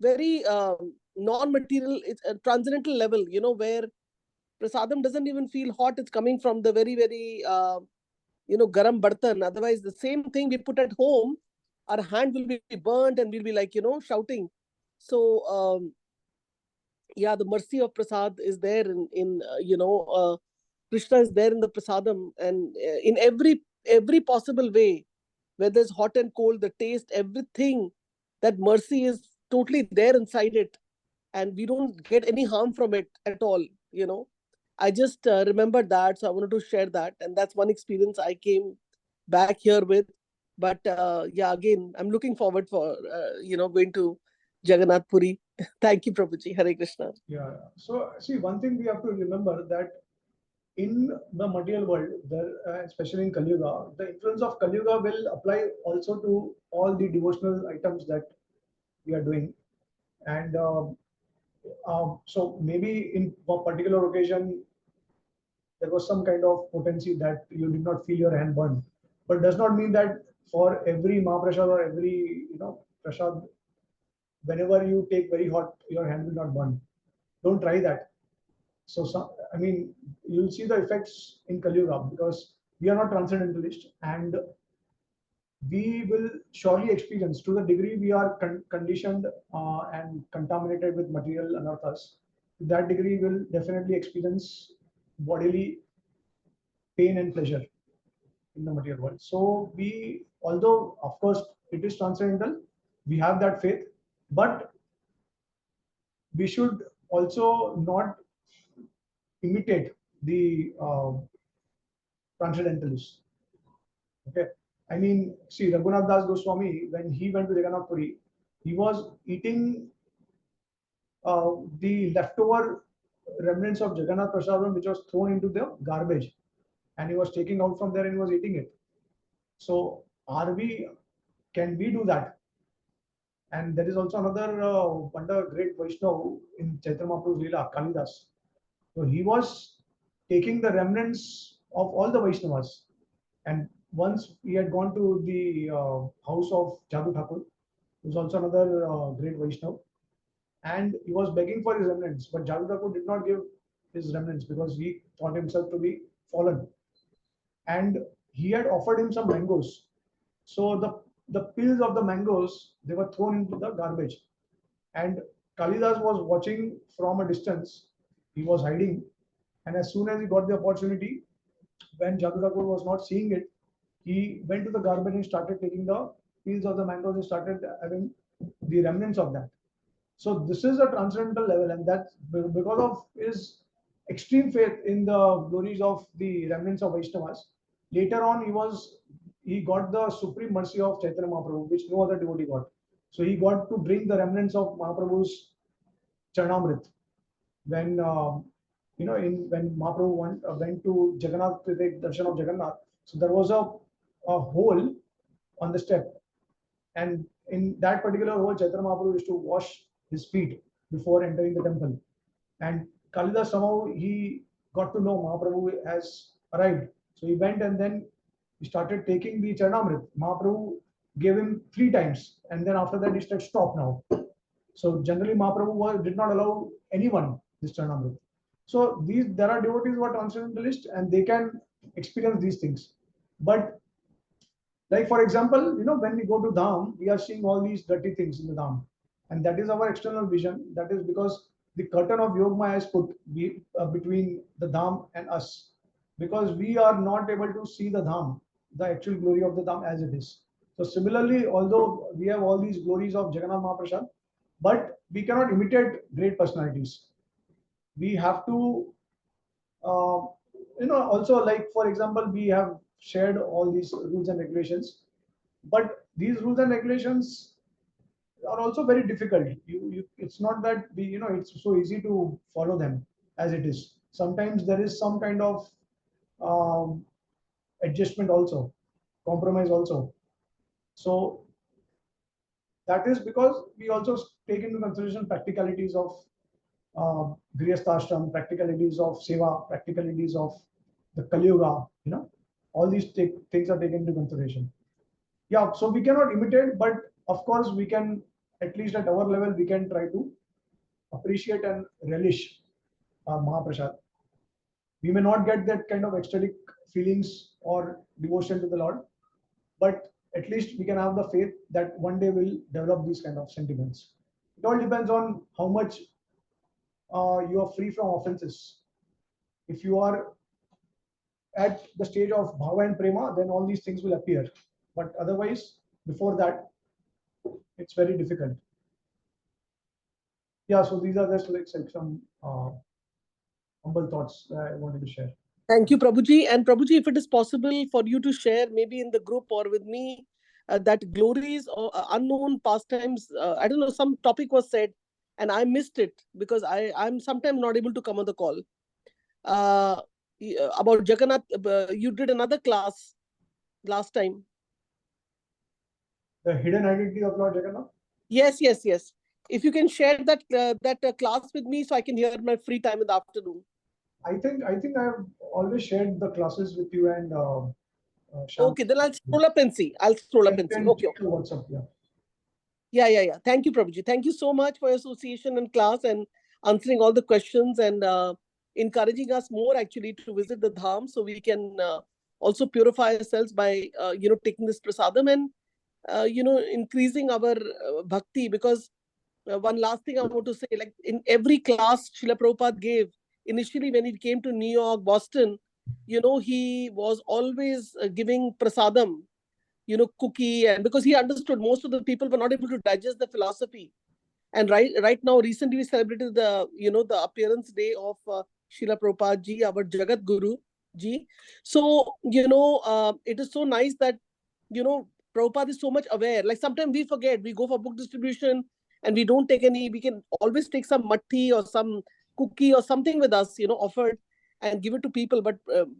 very non-material, it's a transcendental level, where prasadam doesn't even feel hot. It's coming from the very, very, garam bartan. Otherwise, the same thing we put at home, our hand will be burnt and we'll be like, shouting. So, yeah, the mercy of prasad is there in Krishna is there in the prasadam, and in every possible way, whether it's hot and cold, the taste, everything, that mercy is totally there inside it. And we don't get any harm from it at all, I just remembered that, so I wanted to share that, and that's one experience I came back here with. But yeah, again, I'm looking forward for going to Jagannath Puri. Thank you, Prabhuji. Hare Krishna. Yeah. So see, one thing we have to remember that in the material world, there, especially in Kali Yuga, the influence of Kali Yuga will apply also to all the devotional items that we are doing, and so maybe in a particular occasion there was some kind of potency that you did not feel your hand burn, but does not mean that for every Mahaprasad or every prasad, whenever you take very hot, your hand will not burn. Don't try that. So I mean, you'll see the effects in Kali Yuga, because we are not transcendentalists, and we will surely experience, to the degree we are conditioned and contaminated with material anarthas, to that degree we'll definitely experience bodily pain and pleasure in the material world. So we, although of course it is transcendental, we have that faith, but we should also not imitate the transcendentalists. Okay. I mean, see, Raghunath Das Goswami, when he went to Jagannath Puri, he was eating the leftover remnants of Jagannath Prasadam, which was thrown into the garbage, and he was taking out from there and he was eating it. So, can we do that? And there is also another great Vaishnava in Chaitanya Mahaprabhu's Leela, Kalidas. So he was taking the remnants of all the Vaishnavas, and once he had gone to the house of Jadu Thakur, who is also another great Vaishnava, and he was begging for his remnants, but Jadu Thakur did not give his remnants because he thought himself to be fallen, and he had offered him some mangoes. So the peels of the mangoes, they were thrown into the garbage, and Kalidas was watching from a distance. He was hiding, and as soon as he got the opportunity, when Jadu Thakur was not seeing it, he went to the garbage and started taking the peels of the mangoes and started having the remnants of that. So this is a transcendental level, and that's because of his extreme faith in the glories of the remnants of Vaishnavas. Later on, he got the supreme mercy of Chaitanya Mahaprabhu, which no other devotee got. So he got to drink the remnants of Mahaprabhu's Charnamrit. When when Mahaprabhu went to Jagannath to take darshan of Jagannath, so there was a hole on the step, and in that particular hole, Chaitanya Mahaprabhu used to wash his feet before entering the temple. And Kalidas, somehow he got to know Mahaprabhu has arrived, so he went and then he started taking the Charnamrit. Mahaprabhu gave him 3 times, and then after that he said, "Stop now." So generally Mahaprabhu did not allow anyone this Charnamrit. So there are devotees who are transcendentalists and they can experience these things. But like for example, when we go to Dham, we are seeing all these dirty things in the Dham, and that is our external vision. That is because the curtain of Yogmaya is put between the Dham and us, because we are not able to see the Dham, the actual glory of the Dham as it is. So similarly, although we have all these glories of Jagannath Mahaprasad, but we cannot imitate great personalities. We have to, also, like for example, we have shared all these rules and regulations, but these rules and regulations are also very difficult. It's not that it's so easy to follow them as it is. Sometimes there is some kind of adjustment also, compromise also. So that is because we also take into consideration practicalities of Grihasthashram, practicalities of Seva, practicalities of the Kali Yuga, all these things are taken into consideration. Yeah, so we cannot imitate, but of course we can, at least at our level, we can try to appreciate and relish Mahaprasad. We may not get that kind of ecstatic feelings or devotion to the Lord, but at least we can have the faith that one day we'll develop these kind of sentiments. It all depends on how much you are free from offenses. If you are at the stage of bhava and prema, then all these things will appear. But otherwise, before that, it's very difficult. Yeah, so these are just like some humble thoughts that I wanted to share. Thank you, Prabhuji. And Prabhuji, if it is possible for you to share maybe in the group or with me that glories or unknown pastimes, I don't know, some topic was said and I missed it because I'm sometimes not able to come on the call. About Jagannath, you did another class last time. The hidden identity of Lord Jagannath? Yes. If you can share that class with me so I can hear in my free time in the afternoon. I think I have always shared the classes with you, and Okay, then I'll scroll up and see. Okay, okay. WhatsApp, yeah. Yeah. Thank you, Prabhuji. Thank you so much for your association and class and answering all the questions and encouraging us more actually to visit the dham so we can also purify ourselves by taking this prasadam and increasing our bhakti. Because one last thing I want to say, like in every class Srila Prabhupada gave, initially when he came to New York, Boston, he was always giving prasadam, cookie, and because he understood most of the people were not able to digest the philosophy. And right now, recently we celebrated the appearance day of Srila Prabhupada ji, our Jagat Guru ji. So it is so nice that Prabhupada is so much aware. Like sometimes we forget, we go for book distribution and we don't take any. We can always take some matti or some cookie or something with us, offered and give it to people. But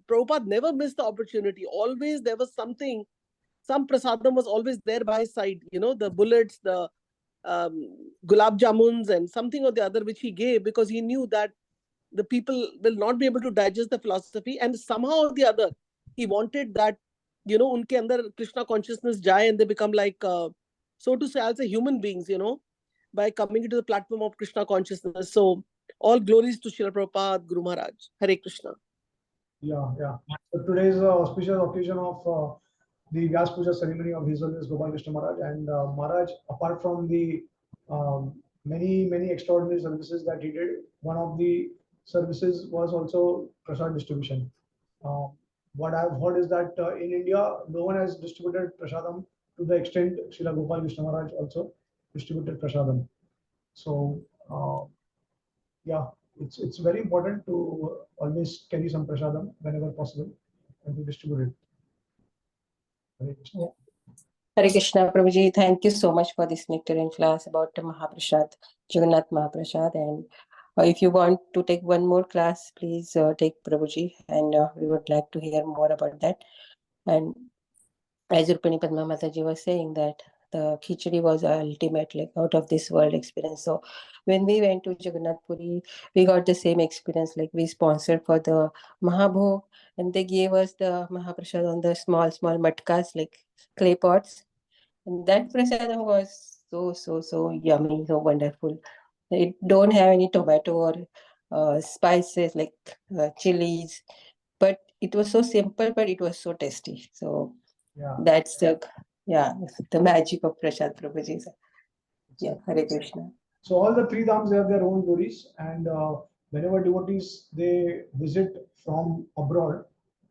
Prabhupada never missed the opportunity. Always there was something. Some prasadam was always there by his side, the bullets, the gulab jamuns and something or the other which he gave because he knew that the people will not be able to digest the philosophy, and somehow or the other he wanted that unke andar Krishna consciousness jai and they become like so to say, I'll say human beings, by coming into the platform of Krishna consciousness. So all glories to Srila Prabhupada, Guru Maharaj. Hare Krishna. Yeah. So today is the auspicious occasion of the Vyas Puja ceremony of His Holiness Gopal Krishna Maharaj. And Maharaj, apart from the many extraordinary services that he did, one of the services was also prasad distribution. What I've heard is that in India, no one has distributed prasadam to the extent Srila Gopal Krishna Maharaj also distributed prasadam. So yeah, it's very important to always carry some prasadam whenever possible and to distribute it. Hare Krishna. Hare Krishna, Prabhuji. Thank you so much for this nectarine class about the Mahaprasad, Jagannath Mahaprasad. And if you want to take one more class, please take Prabhuji, and we would like to hear more about that. And as Rupani Padma Mataji was saying, that the khichdi was ultimate, like out of this world experience. So when we went to Jagannath Puri, we got the same experience. Like we sponsored for the Mahabhog, and they gave us the Mahaprasad on the small matkas, like clay pots. And that prasadam was so yummy, so wonderful. It don't have any tomato or spices like chilies, but it was so simple, but it was so tasty. So Yeah. that's the magic of Prasad, Prabhuji. Yeah, Hare Krishna. So all the three dhams, they have their own glories, and whenever devotees they visit from abroad,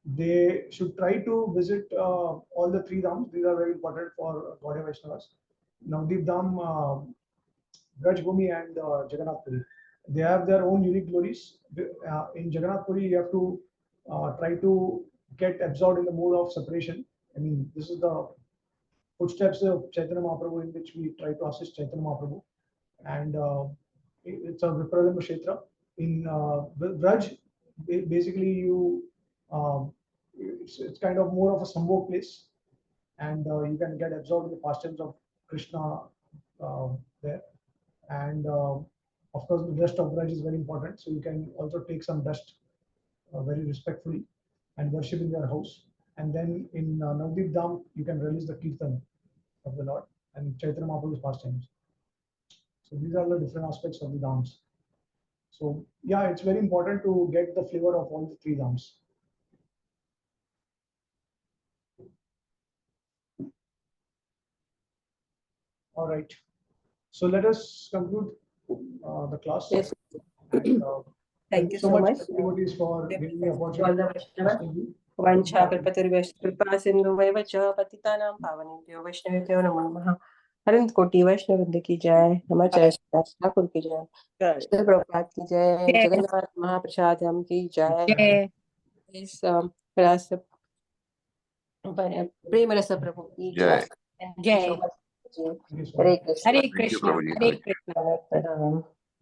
they should try to visit all the three dhams. These are very important for Gaudiya Vaishnavas. Navdeep Dham, Braj Bhumi, and Jagannath Puri. They have their own unique glories. In Jagannath Puri, you have to try to get absorbed in the mode of separation. I mean, this is the footsteps of Chaitanya Mahaprabhu in which we try to assist Chaitanya Mahaprabhu. And it's a Vipralimba Kshetra. In Braj, basically it's kind of more of a Sambhog place, and you can get absorbed in the pastimes of Krishna there. And of course, the dust of Braj is very important, so you can also take some dust very respectfully and worship in your house. And then in Navdeep Dham, you can release the Kirtan of the Lord and Chaitanya Mahaprabhu's pastimes. So these are the different aspects of the dhams. So yeah, it's very important to get the flavor of all the three dhams. All right. So let us conclude the class. Yes. And, Thank you so much. Devotees for giving me All the opportunity. Vaishnavas. Vancha kalpatarubhyaścha kripa sindhuvaiva cha patitanam pavanebhyo vaishnavebhyo namo namaः. अनंत कोटि वैष्णव वृंद की जय, नमाचार्य ठाकुर की जय, श्री प्रभुपाद की जय, जगन्नाथ महाप्रसाद हम की जय, इस रस प्रेम रस प्रभु की जय। Jai. हरे Krishna, Hare Krishna. Hare Krishna. प्रणाम।